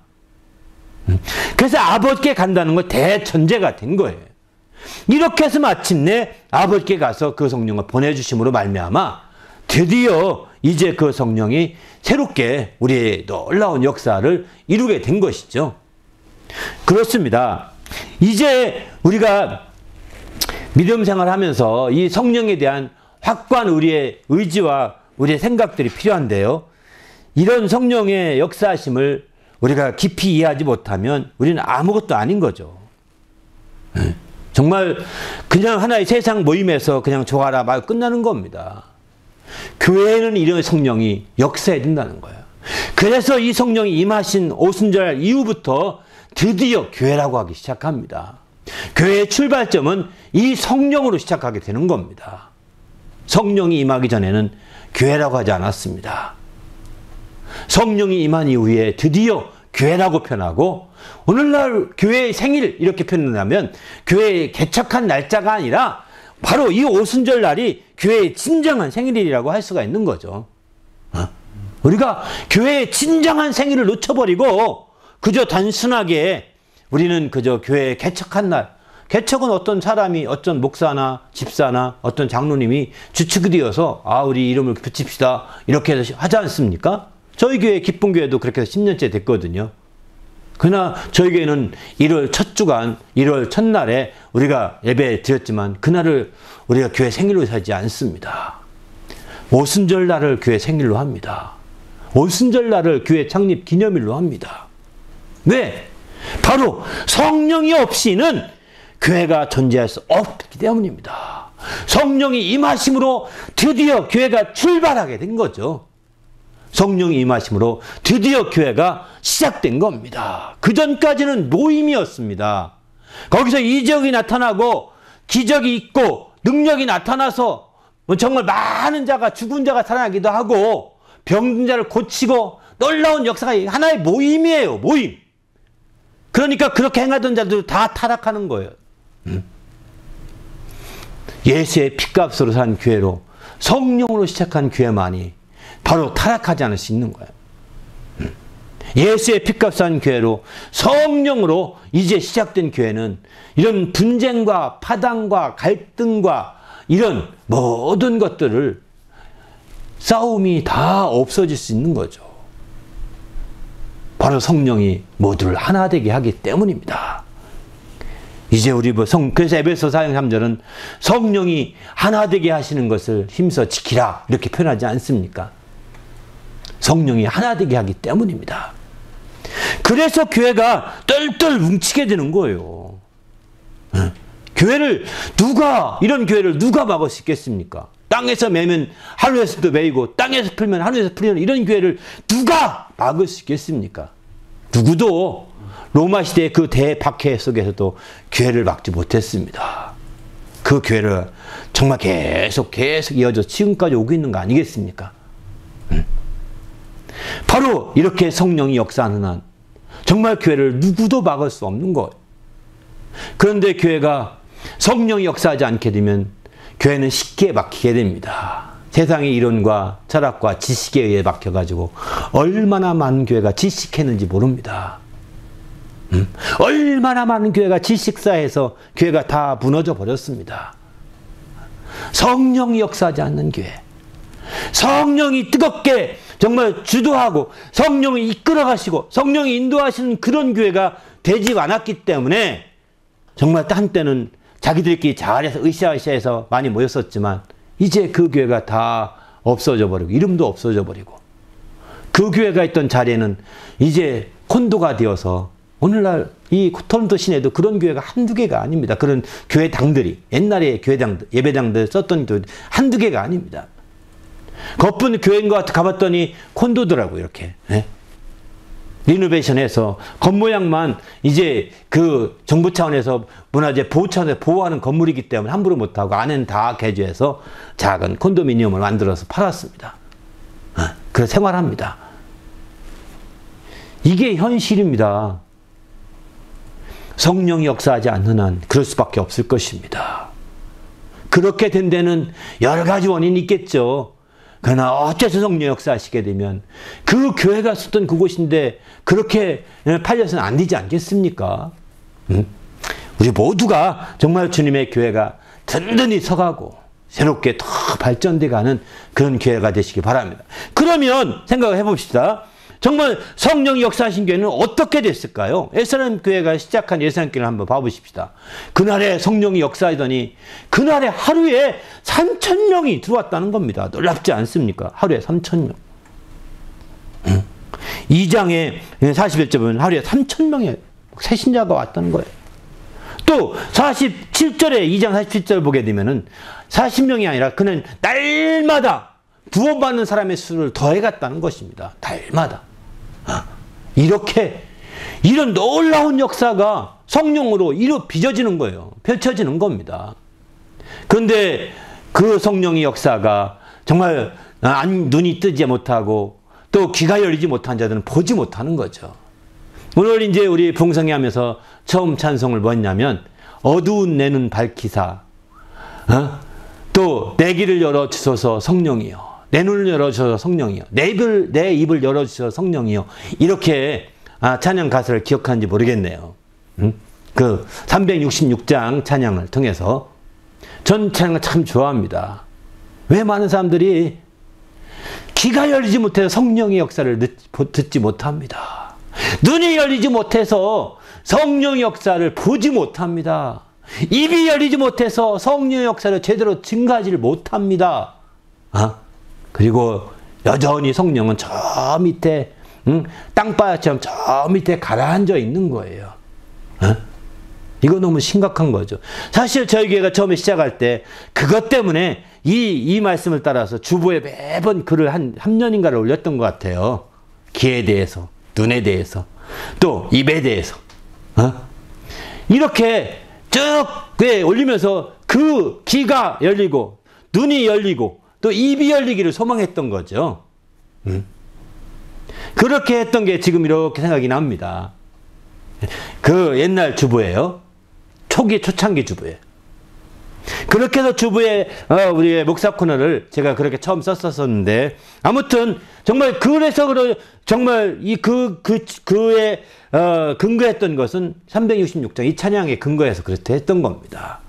Speaker 1: 그래서 아버지께 간다는 건 대전제가 된 거예요. 이렇게 해서 마침내 아버지께 가서 그 성령을 보내주심으로 말미암아 드디어 이제 그 성령이 새롭게 우리의 놀라운 역사를 이루게 된 것이죠. 그렇습니다. 이제 우리가 믿음 생활하면서 이 성령에 대한 확고한 우리의 의지와 우리의 생각들이 필요한데요. 이런 성령의 역사하심을 우리가 깊이 이해하지 못하면 우리는 아무것도 아닌 거죠. 정말 그냥 하나의 세상 모임에서 그냥 좋아라 말 끝나는 겁니다. 교회에는 이런 성령이 역사해야 된다는 거예요. 그래서 이 성령이 임하신 오순절 이후부터 드디어 교회라고 하기 시작합니다. 교회의 출발점은 이 성령으로 시작하게 되는 겁니다. 성령이 임하기 전에는 교회라고 하지 않았습니다. 성령이 임한 이후에 드디어 교회라고 표현하고, 오늘날 교회의 생일 이렇게 표현하면 교회의 개척한 날짜가 아니라 바로 이 오순절 날이 교회의 진정한 생일이라고 할 수가 있는 거죠. 우리가 교회의 진정한 생일을 놓쳐버리고 그저 단순하게 우리는 그저 교회의 개척한 날, 개척은 어떤 사람이, 어떤 목사나 집사나 어떤 장로님이 주축이 되어서 우리 이름을 붙입시다 이렇게 하지 않습니까? 저희 교회 기쁨교회도 그렇게 해서 10년째 됐거든요. 그러나 저희 교회는 1월 첫 주간, 1월 첫날에 우리가 예배 드렸지만 그날을 우리가 교회 생일로 하지 않습니다. 오순절 날을 교회 생일로 합니다. 오순절 날을 교회 창립 기념일로 합니다. 왜? 바로 성령이 없이는 교회가 존재할 수 없기 때문입니다. 성령이 임하심으로 드디어 교회가 출발하게 된 거죠. 성령이 임하심으로 드디어 교회가 시작된 겁니다. 그 전까지는 모임이었습니다. 거기서 이적이 나타나고 기적이 있고 능력이 나타나서 정말 많은 자가 죽은 자가 살아나기도 하고 병든 자를 고치고 놀라운 역사가 하나의 모임이에요. 모임. 그러니까 그렇게 행하던 자들 다 타락하는 거예요. 예수의 핏값으로 산 교회로 성령으로 시작한 교회만이 바로 타락하지 않을 수 있는 거예요. 예수의 핏값 산 교회로 성령으로 이제 시작된 교회는 이런 분쟁과 파당과 갈등과 이런 모든 것들을 싸움이 다 없어질 수 있는 거죠. 바로 성령이 모두를 하나 되게 하기 때문입니다. 이제 우리 그래서 에베소 4장 3절은 성령이 하나 되게 하시는 것을 힘써 지키라 이렇게 표현하지 않습니까? 성령이 하나 되게 하기 때문입니다. 그래서 교회가 똘똘 뭉치게 되는 거예요. 교회를 이런 교회를 누가 막을 수 있겠습니까? 땅에서 매면 하늘에서도 매이고 땅에서 풀면 하늘에서 풀리는 이런 교회를 누가 막을 수 있겠습니까? 누구도 로마 시대의 그 대박해 속에서도 교회를 막지 못했습니다. 그 교회를 정말 계속 이어져 지금까지 오고 있는 거 아니겠습니까? 바로 이렇게 성령이 역사하는 한 정말 교회를 누구도 막을 수 없는 거예요. 그런데 교회가 성령이 역사하지 않게 되면 교회는 쉽게 막히게 됩니다. 세상의 이론과 철학과 지식에 의해 막혀가지고 얼마나 많은 교회가 지식했는지 모릅니다. 얼마나 많은 교회가 지식사에서 교회가 다 무너져 버렸습니다. 성령이 역사하지 않는 교회, 성령이 뜨겁게 정말 주도하고 성령이 이끌어가시고 성령이 인도하시는 그런 교회가 되지 않았기 때문에 정말 한때는 자기들끼리 잘해서 으쌰으쌰해서 많이 모였었지만 이제 그 교회가 다 없어져 버리고 이름도 없어져 버리고 그 교회가 있던 자리에는 이제 콘도가 되어서 오늘날 이 토론토 시내도 그런 교회가 한두 개가 아닙니다. 그런 교회당들이 옛날에 교회당들 예배당들 썼던 교회 한두 개가 아닙니다. 거쁜 교회인 것 같아 가봤더니 콘도더라고 이렇게. 네? 리노베이션해서 겉모양만 이제 그 정부 차원에서 문화재 보호 차원에서 보호하는 건물이기 때문에 함부로 못하고 안에는 다 개조해서 작은 콘도미니엄을 만들어서 팔았습니다. 그래서 생활합니다. 이게 현실입니다. 성령이 역사하지 않는 한 그럴 수밖에 없을 것입니다. 그렇게 된 데는 여러 가지 원인이 있겠죠. 그러나 어째서 성령 역사하시게 되면 그 교회가 썼던 그곳인데 그렇게 팔려서는 안 되지 않겠습니까? 우리 모두가 정말 주님의 교회가 든든히 서가고 새롭게 더 발전돼 가는 그런 교회가 되시기 바랍니다. 그러면 생각을 해봅시다. 정말 성령이 역사하신 교회는 어떻게 됐을까요? 예루살렘 교회가 시작한 예루살렘 교회를 한번 봐보십시다. 그날에 성령이 역사하더니 그날에 하루에 3,000명이 들어왔다는 겁니다. 놀랍지 않습니까? 하루에 3,000명. 2장에 41절 보면 하루에 3,000명의 새신자가 왔다는 거예요. 또 47절에 2장 47절 보게 되면은 40명이 아니라 그는 날마다 구원받는 사람의 수를 더해갔다는 것입니다. 날마다. 이렇게 이런 놀라운 역사가 성령으로 빚어지는 거예요. 펼쳐지는 겁니다. 그런데 그 성령의 역사가 정말 눈이 뜨지 못하고 또 귀가 열리지 못한 자들은 보지 못하는 거죠. 오늘 이제 우리 봉성회 하면서 처음 찬송을 뭐였냐면 어두운 내 눈 밝히사 또 내 길을 열어주소서 성령이여 내 눈을 열어주셔서 성령이요. 내 입을 열어주셔서 성령이요. 이렇게 찬양 가사를 기억하는지 모르겠네요. 그 366장 찬양을 통해서 전 찬양을 참 좋아합니다. 왜 많은 사람들이 귀가 열리지 못해서 성령의 역사를 듣지 못합니다. 눈이 열리지 못해서 성령의 역사를 보지 못합니다. 입이 열리지 못해서 성령의 역사를 제대로 증가하지를 못합니다. 그리고 여전히 성령은 저 밑에 땅바닥처럼 저 밑에 가라앉아 있는 거예요. 이거 너무 심각한 거죠. 사실 저희 교회가 처음에 시작할 때 그것 때문에 이 말씀을 따라서 주보에 매번 글을 한 3년인가를 올렸던 것 같아요. 귀에 대해서, 눈에 대해서, 또 입에 대해서. 이렇게 쭉 올리면서 그 귀가 열리고 눈이 열리고 또 입이 열리기를 소망했던 거죠. 그렇게 했던 게 지금 이렇게 생각이 납니다. 그 옛날 주보예요. 초창기 주보예요. 그렇게 해서 주보에 우리의 목사 코너를 제가 그렇게 처음 썼었는데, 아무튼 정말 그래서 정말 그에 근거했던 것은 366장 이 찬양에 근거해서 그렇게 했던 겁니다.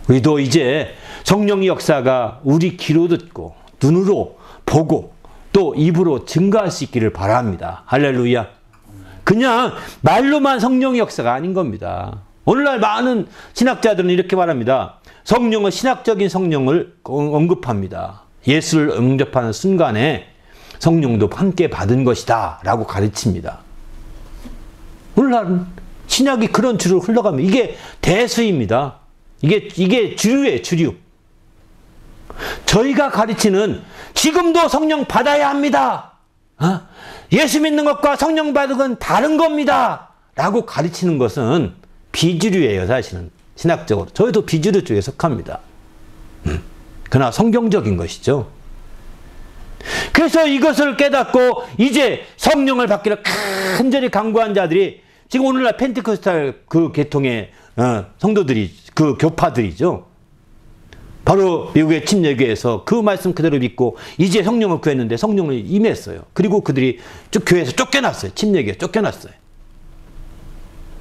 Speaker 1: 우리도 이제 성령의 역사가 우리 귀로 듣고 눈으로 보고 또 입으로 증가할 수 있기를 바랍니다. 할렐루야. 그냥 말로만 성령의 역사가 아닌 겁니다. 오늘날 많은 신학자들은 이렇게 말합니다. 성령은 신학적인 성령을 언급합니다. 예수를 응접하는 순간에 성령도 함께 받은 것이다 라고 가르칩니다. 오늘날은 신학이 그런 주로 흘러가면 이게 대수입니다. 이게 주류예요, 주류. 저희가 가르치는 지금도 성령 받아야 합니다. 예수 믿는 것과 성령 받은 건 다른 겁니다. 라고 가르치는 것은 비주류예요, 사실은. 신학적으로. 저희도 비주류 쪽에 속합니다. 그러나 성경적인 것이죠. 그래서 이것을 깨닫고 이제 성령을 받기를 간절히 간구한 자들이 지금 오늘날 펜테코스탈 그 계통의 성도들이, 그 교파들이죠. 바로 미국의 침례교회에서 그 말씀 그대로 믿고 이제 성령을 구했는데 성령을 임했어요. 그리고 그들이 쭉 교회에서 쫓겨났어요. 침례교회 쫓겨났어요.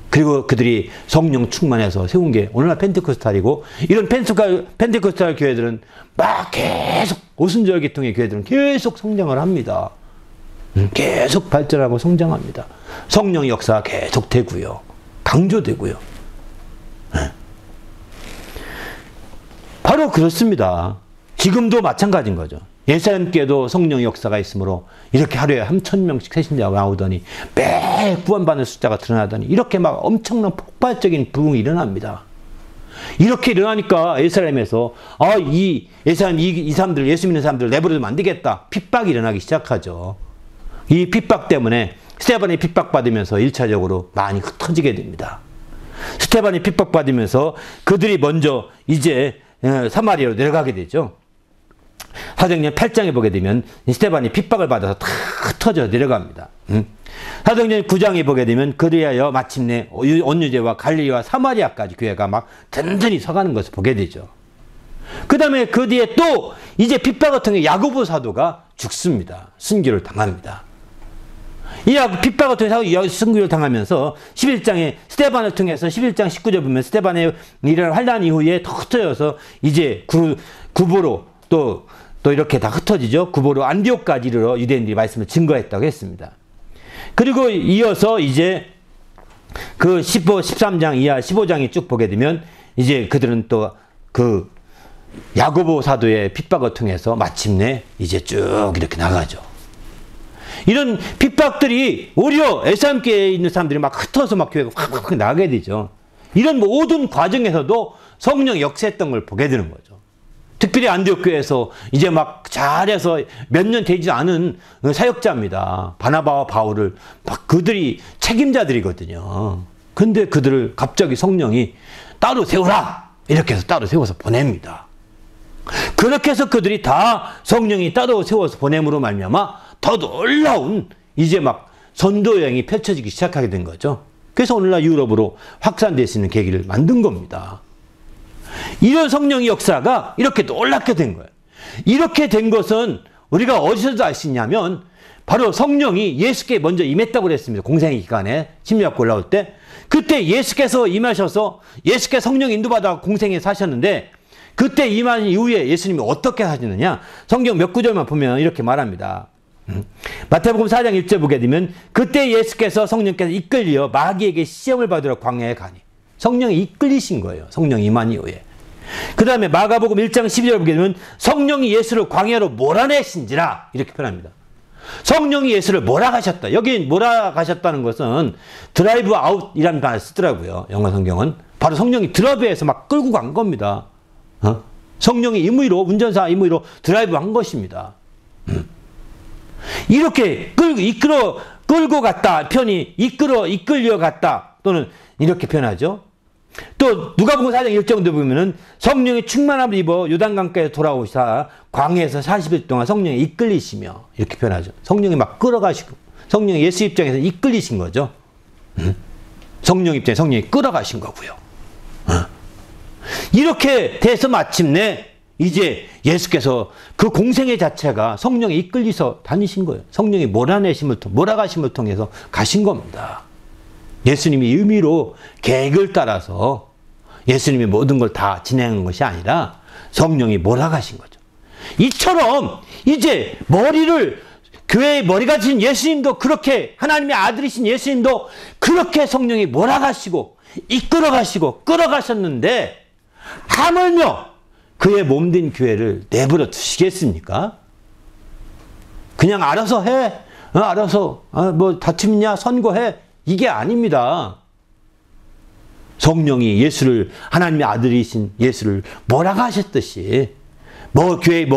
Speaker 1: 그리고 그들이 성령 충만해서 세운 게 오늘날 펜테코스탈이고, 이런 펜테코스탈 교회들은 막 계속 오순절 계통의 교회들은 계속 성장을 합니다. 계속 발전하고 성장합니다. 성령의 역사가 계속 되고요. 강조되고요. 바로 그렇습니다. 지금도 마찬가지인 거죠. 예수님께도 성령의 역사가 있으므로 이렇게 하루에 3,000명씩 세신자가 나오더니 매 구원받는 숫자가 드러나더니 이렇게 막 엄청난 폭발적인 부흥이 일어납니다. 이렇게 일어나니까 예루살렘에서 이 사람들, 예수 믿는 사람들 내버려두면 안 되겠다. 핍박이 일어나기 시작하죠. 이 핍박 때문에 스데반이 핍박받으면서 1차적으로 많이 흩어지게 됩니다. 스데반이 핍박받으면서 그들이 먼저 이제 사마리아로 내려가게 되죠. 사도행전 8장에 보게 되면 스데반이 핍박을 받아서 다 흩어져 내려갑니다. 사도행전 9장에 보게 되면 그리하여 마침내 온 유대와 갈릴리와 사마리아까지 교회가 막 든든히 서가는 것을 보게 되죠. 그 다음에 그 뒤에 또 이제 핍박을 통해 야고보 사도가 죽습니다. 순교를 당합니다. 이 핍박을 통해서 순교를 당하면서 11장에 스데반을 통해서 11장 19절 보면 스데반의 이런 환란 이후에 더 흩어져서 이제 구보로 또 이렇게 다 흩어지죠. 구보로 안디옥까지 이르러 유대인들이 말씀을 증거했다고 했습니다. 그리고 이어서 이제 그 13장 이하 15장이 쭉 보게 되면 이제 그들은 또 그 야고보 사도의 핍박을 통해서 마침내 이제 쭉 이렇게 나가죠. 이런 핍박들이 오히려 예수님께에 있는 사람들이 막 흩어서 막 교회가 확 나가게 되죠. 이런 모든 과정에서도 성령 역사했던 걸 보게 되는 거죠. 특별히 안디옥 교회에서 이제 막 잘해서 몇 년 되지 않은 사역자입니다. 바나바와 바울을 막 그들이 책임자들이거든요. 근데 그들을 갑자기 성령이 따로 세우라! 이렇게 해서 따로 세워서 보냅니다. 그렇게 해서 그들이 다 성령이 따로 세워서 보냄으로 말미암아 더 놀라운 이제 막 선도 여행이 펼쳐지기 시작하게 된 거죠. 그래서 오늘날 유럽으로 확산될 수 있는 계기를 만든 겁니다. 이런 성령의 역사가 이렇게 놀랍게 된 거예요. 이렇게 된 것은 우리가 어디서도 알 수 있냐면 바로 성령이 예수께 먼저 임했다고 그랬습니다. 공생의 기간에 침략 올라올 때 그때 예수께서 임하셔서 예수께 성령 인도받아 공생에 사셨는데 그때 임한 이후에 예수님이 어떻게 하시느냐? 성경 몇 구절만 보면 이렇게 말합니다. 마태복음 4장 1절 보게 되면 그때 예수께서 성령께서 이끌려 마귀에게 시험을 받으러 광야에 가니. 성령이 이끌리신 거예요. 성령 임한 이후에. 그 다음에 마가복음 1장 12절 보게 되면 성령이 예수를 광야로 몰아내신지라 이렇게 표현합니다. 성령이 예수를 몰아가셨다. 여기 몰아가셨다는 것은 드라이브 아웃이라는 단어를 쓰더라고요. 영어 성경은. 바로 성령이 드라이브에서 막 끌고 간 겁니다. 성령이 임의로, 운전사 임의로 드라이브 한 것입니다. 이렇게 끌고 갔다 편이 이끌려 갔다 또는 이렇게 표현하죠. 또 누가복음 4장 1절도 보면은 성령의 충만함을 입어 요단강가에 돌아오사 광야에서 40일 동안 성령이 이끌리시며 이렇게 표현하죠. 성령이 막 끌어가시고 성령이 예수 입장에서 이끌리신 거죠. 성령 입장에 성령이 끌어가신 거고요. 이렇게 돼서 마침내 이제 예수께서 그 공생애 자체가 성령에 이끌리서 다니신 거예요. 성령이 몰아가심을 통해서 가신 겁니다. 예수님이 의미로 계획을 따라서 예수님이 모든 걸 다 진행한 것이 아니라 성령이 몰아가신 거죠. 이처럼 이제 교회의 머리가 되신 예수님도 그렇게 하나님의 아들이신 예수님도 그렇게 성령이 몰아가시고 이끌어가시고 끌어가셨는데 하물며 그의 몸된 교회를 내버려 두시겠습니까? 그냥 알아서 해. 알아서 뭐 다툼 있냐 선고해. 이게 아닙니다. 성령이 하나님의 아들이신 예수를 몰아가셨듯이 교회의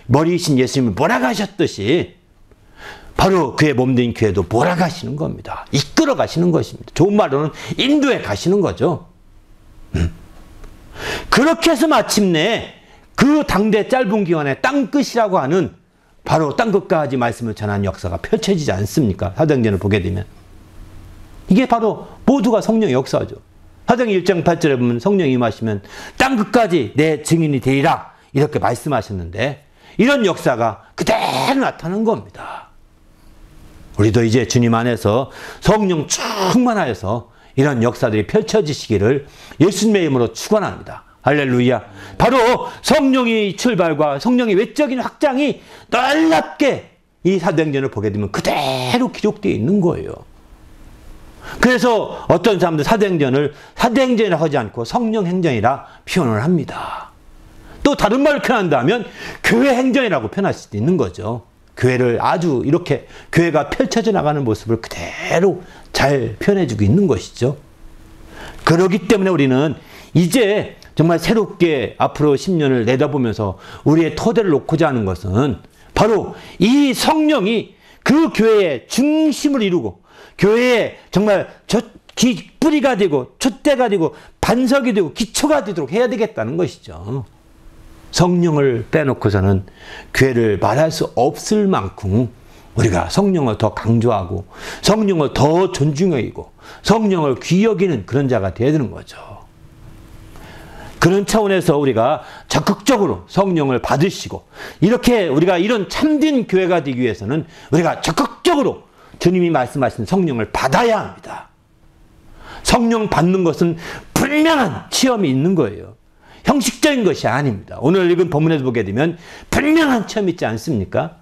Speaker 1: 머리이신 예수님을 몰아가셨듯이 바로 그의 몸된 교회도 몰아가시는 겁니다. 이끌어 가시는 것입니다. 좋은 말로는 인도해 가시는 거죠. 그렇게 해서 마침내 그 당대 짧은 기간에 땅끝이라고 하는 바로 땅끝까지 말씀을 전하는 역사가 펼쳐지지 않습니까? 사도행전을 보게 되면. 이게 바로 모두가 성령의 역사죠. 사도행전 1장 8절에 보면 성령이 임하시면 땅끝까지 내 증인이 되리라 이렇게 말씀하셨는데 이런 역사가 그대로 나타나는 겁니다. 우리도 이제 주님 안에서 성령 충만하여서 이런 역사들이 펼쳐지시기를 예수님의 이름으로 축원합니다. 할렐루야. 바로 성령의 출발과 성령의 외적인 확장이 놀랍게 이 사도행전을 보게 되면 그대로 기록되어 있는 거예요. 그래서 어떤 사람들 사도행전이라 하지 않고 성령행전이라 표현을 합니다. 또 다른 말을 표현한다면 교회행전이라고 표현할 수도 있는 거죠. 교회를 아주 이렇게 교회가 펼쳐져 나가는 모습을 그대로 잘 표현해주고 있는 것이죠. 그렇기 때문에 우리는 이제 정말 새롭게 앞으로 10년을 내다보면서 우리의 토대를 놓고자 하는 것은 바로 이 성령이 그 교회의 중심을 이루고 교회에 정말 뿌리가 되고 촛대가 되고 반석이 되고 기초가 되도록 해야 되겠다는 것이죠. 성령을 빼놓고서는 교회를 말할 수 없을 만큼 우리가 성령을 더 강조하고 성령을 더 존중하고 성령을 귀히 여기는 그런 자가 되어야 되는 거죠. 그런 차원에서 우리가 적극적으로 성령을 받으시고 이렇게 우리가 이런 참된 교회가 되기 위해서는 우리가 적극적으로 주님이 말씀하신 성령을 받아야 합니다. 성령 받는 것은 분명한 체험이 있는 거예요. 형식적인 것이 아닙니다. 오늘 읽은 본문에서 보게 되면 분명한 체험이 있지 않습니까?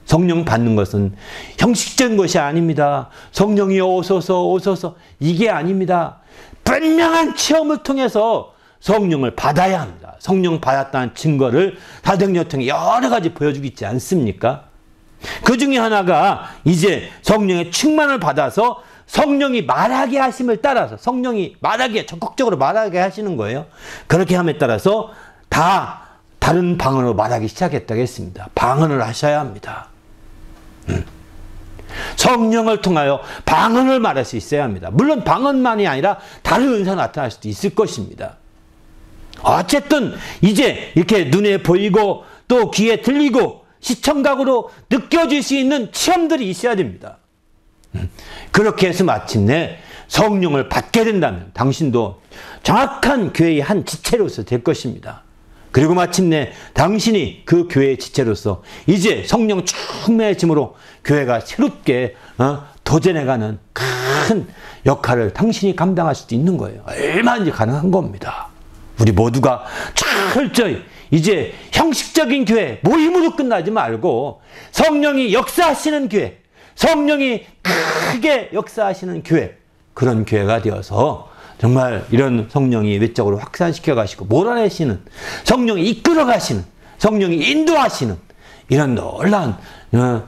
Speaker 1: 성령 받는 것은 형식적인 것이 아닙니다. 성령이 오소서 이게 아닙니다. 분명한 체험을 통해서 성령을 받아야 합니다. 성령 받았다는 증거를 사도행전을 통해 여러 가지 보여주고 있지 않습니까? 그 중에 하나가 이제 성령의 충만을 받아서 성령이 말하게 하심을 따라서 성령이 적극적으로 말하게 하시는 거예요. 그렇게 함에 따라서 다 다른 방언으로 말하기 시작했다고 했습니다. 방언을 하셔야 합니다. 성령을 통하여 방언을 말할 수 있어야 합니다. 물론 방언만이 아니라 다른 은사가 나타날 수도 있을 것입니다. 어쨌든 이제 이렇게 눈에 보이고 또 귀에 들리고 시청각으로 느껴질 수 있는 체험들이 있어야 됩니다. 그렇게 해서 마침내 성령을 받게 된다면 당신도 정확한 교회의 한 지체로서 될 것입니다. 그리고 마침내 당신이 그 교회의 지체로서 이제 성령 충만해짐으로 교회가 새롭게 도전해가는 큰 역할을 당신이 감당할 수도 있는 거예요. 얼마든지 가능한 겁니다. 우리 모두가 철저히 이제 형식적인 교회, 모임으로 끝나지 말고 성령이 역사하시는 교회, 성령이 크게 역사하시는 교회, 그런 교회가 되어서 정말 이런 성령이 외적으로 확산시켜 가시고 몰아내시는, 성령이 이끌어 가시는, 성령이 인도하시는 이런 놀라운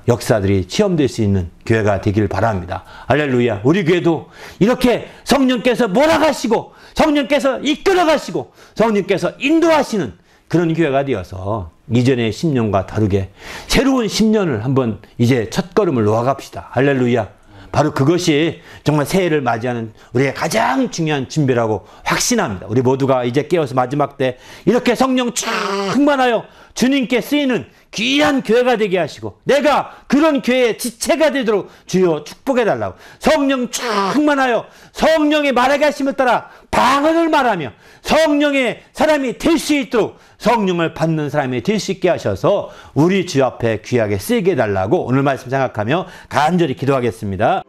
Speaker 1: 역사들이 체험될 수 있는 교회가 되길 바랍니다. 할렐루야. 우리 교회도 이렇게 성령께서 몰아가시고 성령께서 이끌어 가시고 성령께서 인도하시는 그런 교회가 되어서 이전의 10년과 다르게 새로운 10년을 한번 이제 첫걸음을 놓아갑시다. 할렐루야. 바로 그것이 정말 새해를 맞이하는 우리의 가장 중요한 준비라고 확신합니다. 우리 모두가 이제 깨어서 마지막 때 이렇게 성령 충만하여 주님께 쓰이는 귀한 교회가 되게 하시고 내가 그런 교회의 지체가 되도록 주여 축복해달라고, 성령 충만하여 성령의 말하게 하심을 따라 방언을 말하며 성령의 사람이 될 수 있도록 성령을 받는 사람이 될 수 있게 하셔서 우리 주 앞에 귀하게 쓰이게 해달라고 오늘 말씀 생각하며 간절히 기도하겠습니다.